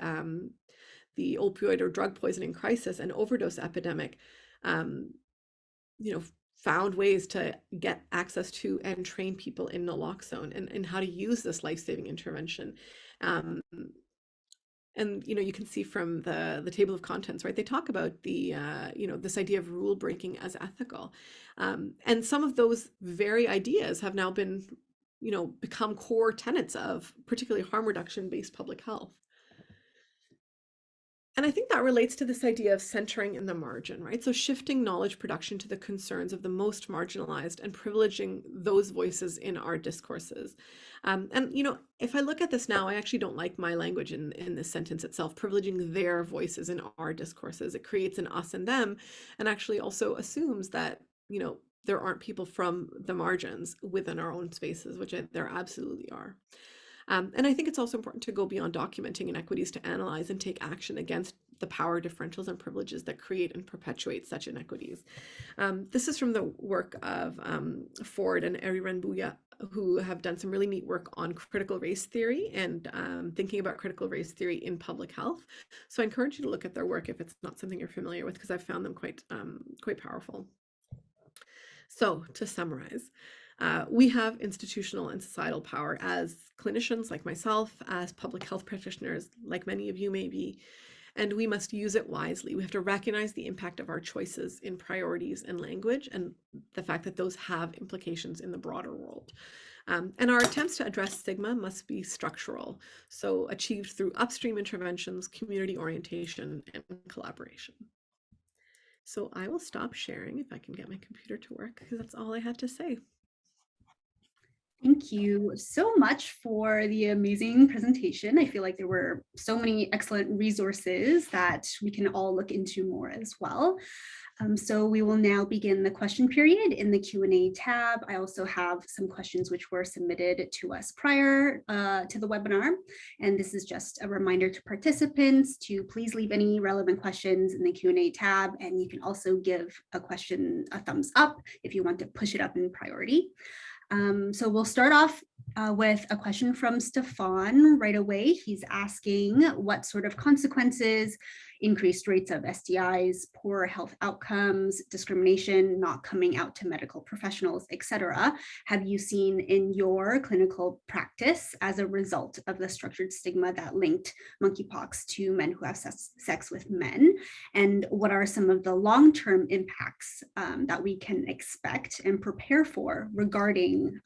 the opioid or drug poisoning crisis and overdose epidemic um, you know, found ways to get access to and train people in naloxone and how to use this life-saving intervention. Um, and you can see from the table of contents, right? They talk about the this idea of rule breaking as ethical, and some of those very ideas have now been become core tenets of particularly harm reduction based public health. And I think that relates to this idea of centering in the margin, right? So shifting knowledge production to the concerns of the most marginalized and privileging those voices in our discourses. And if I look at this now, I actually don't like my language in this sentence itself, privileging their voices in our discourses. It creates an us and them, and actually also assumes that, there aren't people from the margins within our own spaces, which there absolutely are. And I think it's also important to go beyond documenting inequities to analyze and take action against the power differentials and privileges that create and perpetuate such inequities. This is from the work of Ford and Eri Renbuya, who have done some really neat work on critical race theory and thinking about critical race theory in public health. So I encourage you to look at their work if it's not something you're familiar with, because I've found them quite powerful. So to summarize, we have institutional and societal power as clinicians like myself, as public health practitioners like many of you may be, and we must use it wisely. We have to recognize the impact of our choices in priorities and language, and the fact that those have implications in the broader world. And our attempts to address stigma must be structural, so achieved through upstream interventions, community orientation, and collaboration. So I will stop sharing if I can get my computer to work, because that's all I had to say. Thank you so much for the amazing presentation. I feel like there were so many excellent resources that we can all look into more as well. So we will now begin the question period in the Q&A tab. I also have some questions which were submitted to us prior to the webinar. And this is just a reminder to participants to please leave any relevant questions in the Q&A tab. And you can also give a question a thumbs up if you want to push it up in priority. So we'll start off with a question from Stefan right away. He's asking what sort of consequences, increased rates of STIs, poor health outcomes, discrimination, not coming out to medical professionals, etc., have you seen in your clinical practice as a result of the structured stigma that linked monkeypox to men who have sex with men? And what are some of the long-term impacts that we can expect and prepare for regarding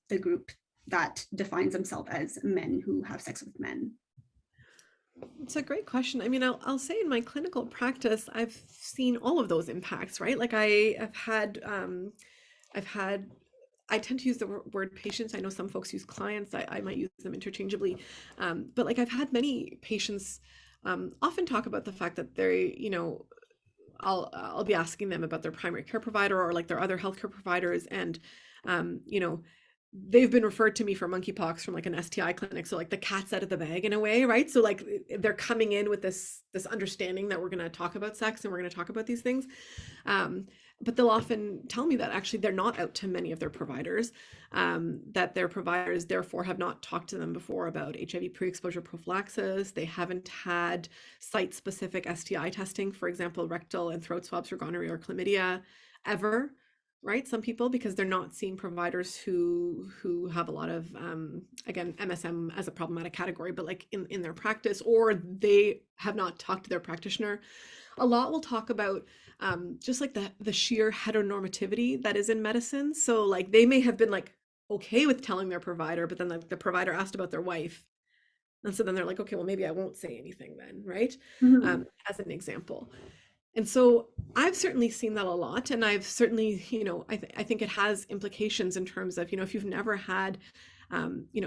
the group that defines themselves as men who have sex with men? It's a great question. I mean, I'll say in my clinical practice, I've seen all of those impacts, right? Like I've had, I tend to use the word patients. I know some folks use clients. I might use them interchangeably. But like I've had many patients often talk about the fact that they, I'll be asking them about their primary care provider or like their other healthcare providers, and they've been referred to me for monkeypox from like an STI clinic. So like the cat's out of the bag in a way, right? So like they're coming in with this understanding that we're going to talk about sex and we're going to talk about these things. But they'll often tell me that actually they're not out to many of their providers, that their providers therefore have not talked to them before about HIV pre-exposure prophylaxis. They haven't had site-specific STI testing, for example, rectal and throat swabs for gonorrhea or chlamydia ever, right? Some people, because they're not seeing providers who have a lot of, again, MSM as a problematic category, but like in their practice, or they have not talked to their practitioner. A lot will talk about just like the sheer heteronormativity that is in medicine. So like they may have been like okay with telling their provider, but then like the provider asked about their wife. And so then they're like, okay, well, maybe I won't say anything then, right? Mm-hmm. As an example. And so I've certainly seen that a lot. And I've certainly, I think it has implications in terms of, if you've never had,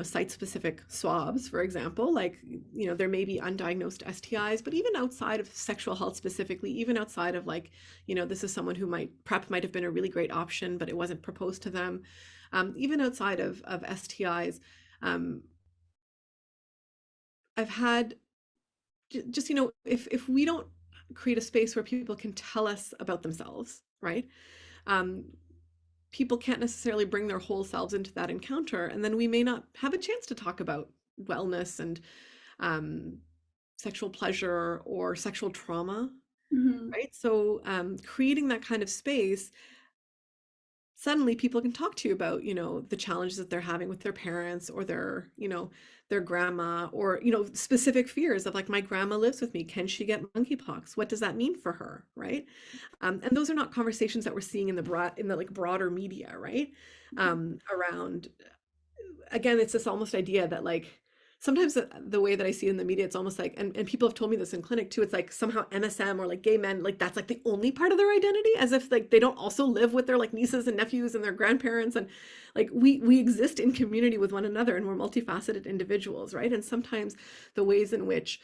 site-specific swabs, for example, like, there may be undiagnosed STIs, but even outside of sexual health specifically, even outside of like, this is someone who PrEP might have been a really great option, but it wasn't proposed to them. Even outside of STIs, I've had just, if we don't create a space where people can tell us about themselves, right? People can't necessarily bring their whole selves into that encounter, and then we may not have a chance to talk about wellness and sexual pleasure or sexual trauma, Mhm. right? So creating that kind of space, suddenly people can talk to you about, the challenges that they're having with their parents or their grandma, or, specific fears of like, my grandma lives with me. Can she get monkeypox? What does that mean for her? Right. And those are not conversations that we're seeing in the like broader media, right? Around, again, it's this almost idea that like sometimes the way that I see it in the media, it's almost like, and people have told me this in clinic too, it's like somehow MSM or like gay men, like that's like the only part of their identity, as if like they don't also live with their like nieces and nephews and their grandparents. And like we exist in community with one another, and we're multifaceted individuals, right? And sometimes the ways in which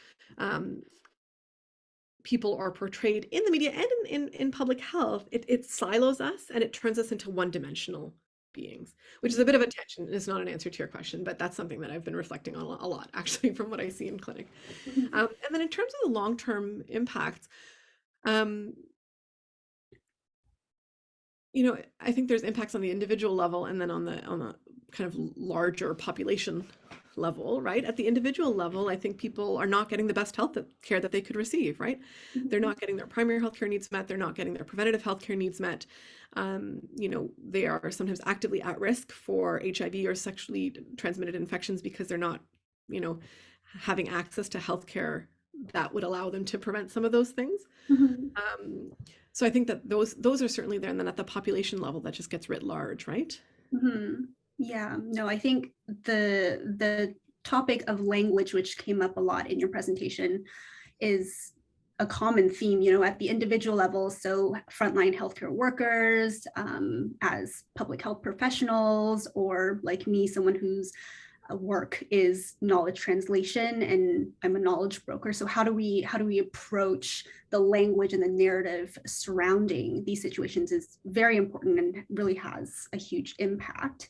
people are portrayed in the media and in public health, it silos us and it turns us into one-dimensional beings, which is a bit of a tension. It's not an answer to your question, but that's something that I've been reflecting on a lot, actually, from what I see in clinic. Mhm. And then in terms of the long-term impacts, um, I think there's impacts on the individual level and then on the kind of larger population level, right? At the individual level, I think people are not getting the best health care that they could receive, right? They're Mhm. not getting their primary healthcare needs met. They're not getting their preventative healthcare needs met. They are sometimes actively at risk for HIV or sexually transmitted infections because they're not, you know, having access to healthcare that would allow them to prevent some of those things. Mhm. Um, so I think that those are certainly there, and then at the population level, that just gets writ large, right? Mhm. Yeah, no, I think the topic of language, which came up a lot in your presentation, is a common theme, at the individual level. So frontline healthcare workers, as public health professionals, or like me, someone whose work is knowledge translation, and I'm a knowledge broker. So how do we approach the language and the narrative surrounding these situations is very important and really has a huge impact.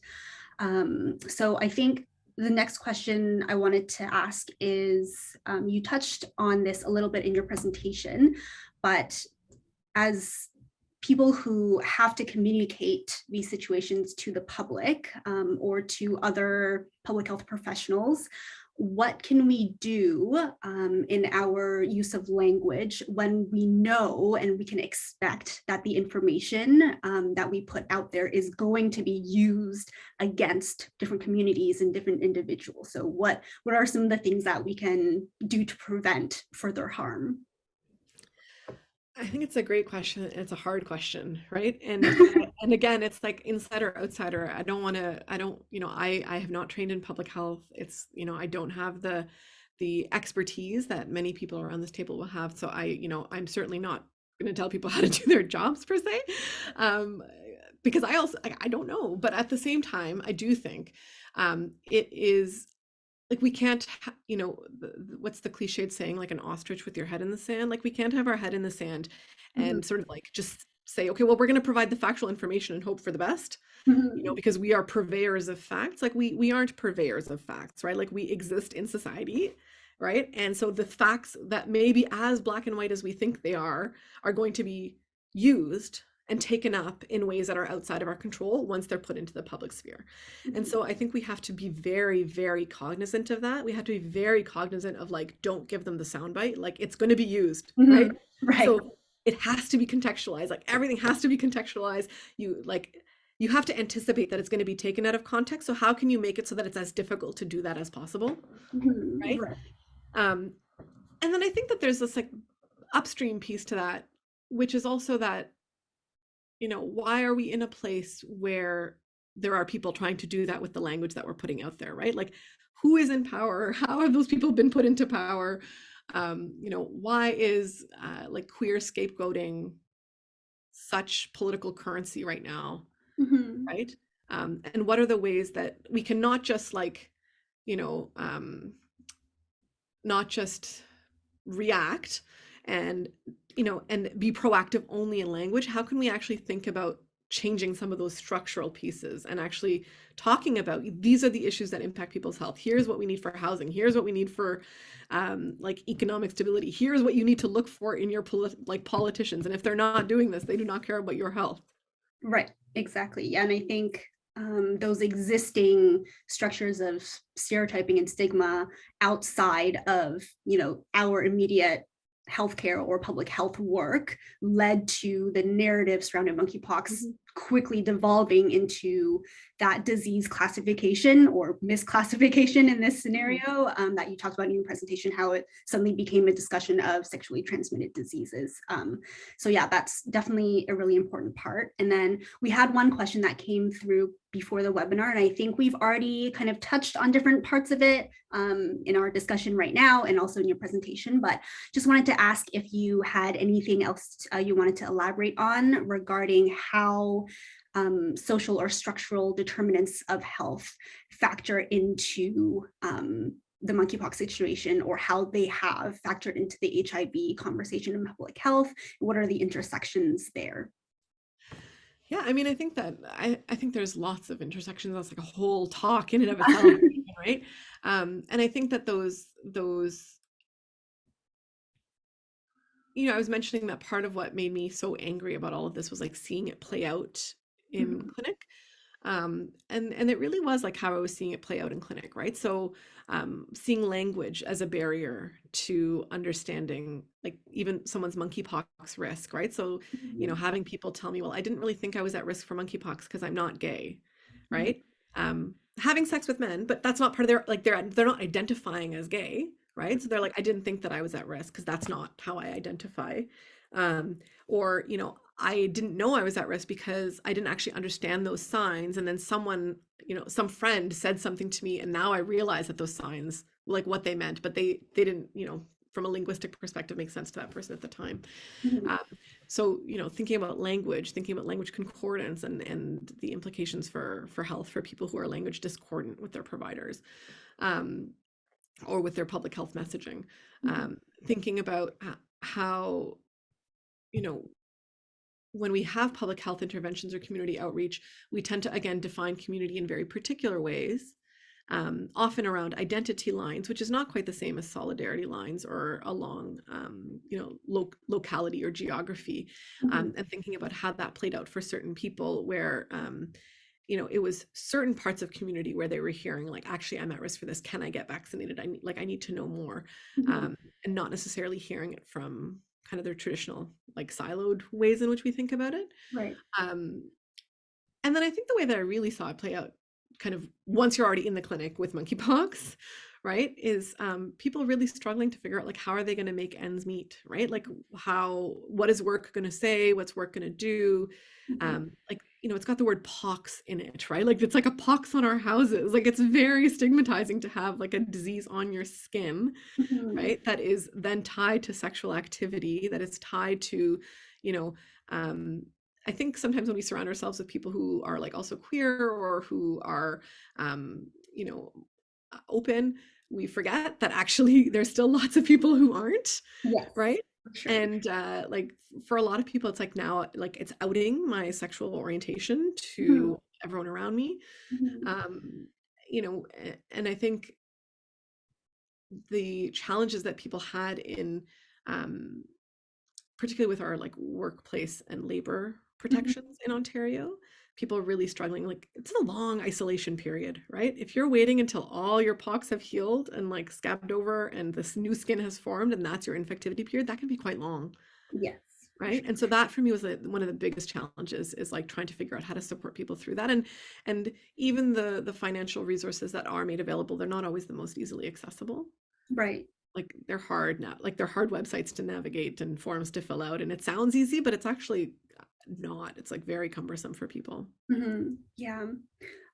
So I think the next question I wanted to ask is, you touched on this a little bit in your presentation, but as people who have to communicate these situations to the public, or to other public health professionals, what can we do, in our use of language when we know and we can expect that the information, that we put out there is going to be used against different communities and different individuals? So what are some of the things that we can do to prevent further harm? I think it's a great question. And it's a hard question, right? And again, it's like insider outsider. I don't, I have not trained in public health. It's, I don't have the expertise that many people around this table will have. So I'm certainly not going to tell people how to do their jobs per se. Um, because I also I don't know, but at the same time, I do think it is like we can't what's the cliched saying, like an ostrich with your head in the sand. Like we can't have our head in the sand Mhm. and sort of like just say, okay, well, we're going to provide the factual information and hope for the best, Mhm. because we are purveyors of facts. Like we aren't purveyors of facts, right? Like we exist in society, right? And so the facts that may be as black and white as we think they are going to be used and taken up in ways that are outside of our control once they're put into the public sphere. And Mhm. so I think we have to be very, very cognizant of that. We have to be very cognizant of like, don't give them the soundbite. Like it's going to be used, right? Mhm. Right. So it has to be contextualized. Like everything has to be contextualized. You have to anticipate that it's going to be taken out of context. So how can you make it so that it's as difficult to do that as possible, Mhm. right? Right. Um, and then I think that there's this like upstream piece to that, which is also that, why are we in a place where there are people trying to do that with the language that we're putting out there, right? Like, who is in power? How have those people been put into power? Why is like queer scapegoating such political currency right now, Mhm. right? And what are the ways that we can not just like, you know, um, not just react and and be proactive only in language? How can we actually think about changing some of those structural pieces and actually talking about, these are the issues that impact people's health, here's what we need for housing, here's what we need for like economic stability, here's what you need to look for in your politicians, and if they're not doing this, they do not care about your health. Right. Exactly. Yeah, and I think, those existing structures of stereotyping and stigma outside of, our immediate healthcare or public health work led to the narrative surrounding monkeypox Mhm. quickly devolving into that disease classification or misclassification in this Mhm. scenario that you talked about in your presentation, how it suddenly became a discussion of sexually transmitted diseases. So yeah, that's definitely a really important part. And then we had one question that came through before the webinar, and I think we've already kind of touched on different parts of it in our discussion right now and also in your presentation, but just wanted to ask if you had anything else you wanted to elaborate on regarding how social or structural determinants of health factor into the monkeypox situation, or how they have factored into the HIV conversation in public health. What are the intersections there? Yeah, I mean, I think that I think there's lots of intersections. That's like a whole talk in and of itself, right? And I think that those I was mentioning that part of what made me so angry about all of this was like seeing it play out in Mhm, clinic. And it really was like how I was seeing it play out in clinic, right? So seeing language as a barrier to understanding like even someone's monkeypox risk, right? So, mhm, having people tell me, well, I didn't really think I was at risk for monkeypox because I'm not gay, mhm, right? Having sex with men, but that's not part of their like they're not identifying as gay, right? So they're like, I didn't think that I was at risk because that's not how I identify. Um, or, I didn't know I was at risk because I didn't actually understand those signs. And then someone, some friend said something to me, and now I realize that those signs, like what they meant, but they didn't, from a linguistic perspective, make sense to that person at the time. mhm, Um, so, thinking about language concordance and the implications for health for people who are language discordant with their providers. Um, or with their public health messaging, mhm, thinking about how, you know, when we have public health interventions or community outreach, we tend to, again, define community in very particular ways, often around identity lines, which is not quite the same as solidarity lines or along, locality or geography, mhm, and thinking about how that played out for certain people where, it was certain parts of community where they were hearing like, actually, I'm at risk for this. Can I get vaccinated? I need to know more, mhm. um, and not necessarily hearing it from kind of their traditional, like siloed ways in which we think about it. Right. Um, and then I think the way that I really saw it play out, kind of once you're already in the clinic with monkeypox, right, is people really struggling to figure out like how are they going to make ends meet, right? Like what is work going to say? What's work going to do? Mhm, Like it's got the word pox in it, right? Like it's like a pox on our houses. Like it's very stigmatizing to have like a disease on your skin, mhm. right? That is then tied to sexual activity, that is tied to, you know, um, I think sometimes when we surround ourselves with people who are like also queer or who are, um, you know, open, we forget that actually there's still lots of people who aren't, Yes, right? for sure. And like for a lot of people, it's like now, like it's outing my sexual orientation Mhm, to everyone around me. mhm, Um, and I think the challenges that people had in um, particularly with our like workplace and labor mhm. protections in Ontario, people are really struggling. Like it's a long isolation period, right? If you're waiting until all your pox have healed and like scabbed over and this new skin has formed and that's your infectivity period, that can be quite long, Yes, for right? sure. And so that for me was one of the biggest challenges is like trying to figure out how to support people through that. And even the financial resources that are made available, they're not always the most easily accessible. Right. Like they're hard now, like they're hard websites to navigate and forms to fill out, and it sounds easy, but it's actually not. It's like very cumbersome for people. Mhm, yeah.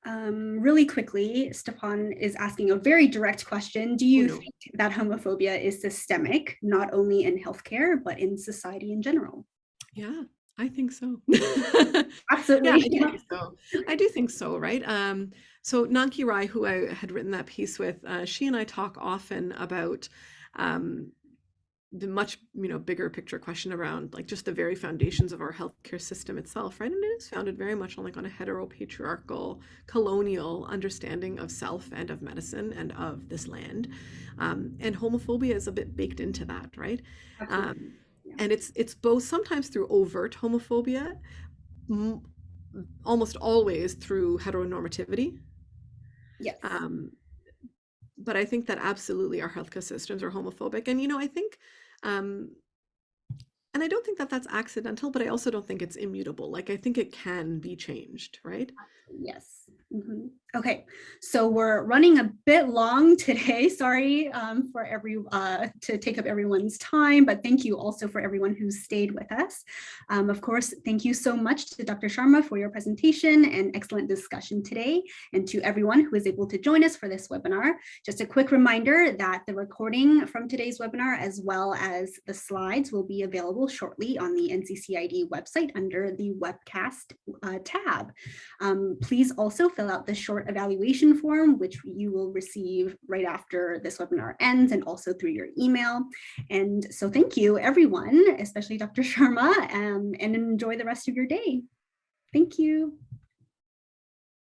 Really quickly, Stefan is asking a very direct question. Do Oh you no. think that homophobia is systemic, not only in healthcare, but in society in general? Yeah, I think so. Yeah, Absolutely. I do think so. I do think so, right? So Nanki Rai, who I had written that piece with, she and I talk often about um, the much bigger picture question around like just the very foundations of our healthcare system itself, right? And it is founded very much on like on a heteropatriarchal colonial understanding of self and of medicine and of this land, and homophobia is a bit baked into that, right? Absolutely. um, Yeah. and it's both sometimes through overt homophobia, m- almost always through heteronormativity. Yes. um, but I think that absolutely our healthcare systems are homophobic. And I think Um, and I don't think that that's accidental, but I also don't think it's immutable. Like, I think it can be changed, right? Yes. Mhm. Okay, so we're running a bit long today. Sorry for to take up everyone's time, but thank you also for everyone who stayed with us. Of course, thank you so much to Dr. Sharma for your presentation and excellent discussion today, and to everyone who was able to join us for this webinar. Just a quick reminder that the recording from today's webinar, as well as the slides, will be available shortly on the NCCID website under the webcast tab. Please also fill out the short evaluation form, which you will receive right after this webinar ends and also through your email. And so thank you, everyone, especially Dr. Sharma, and enjoy the rest of your day. Thank you.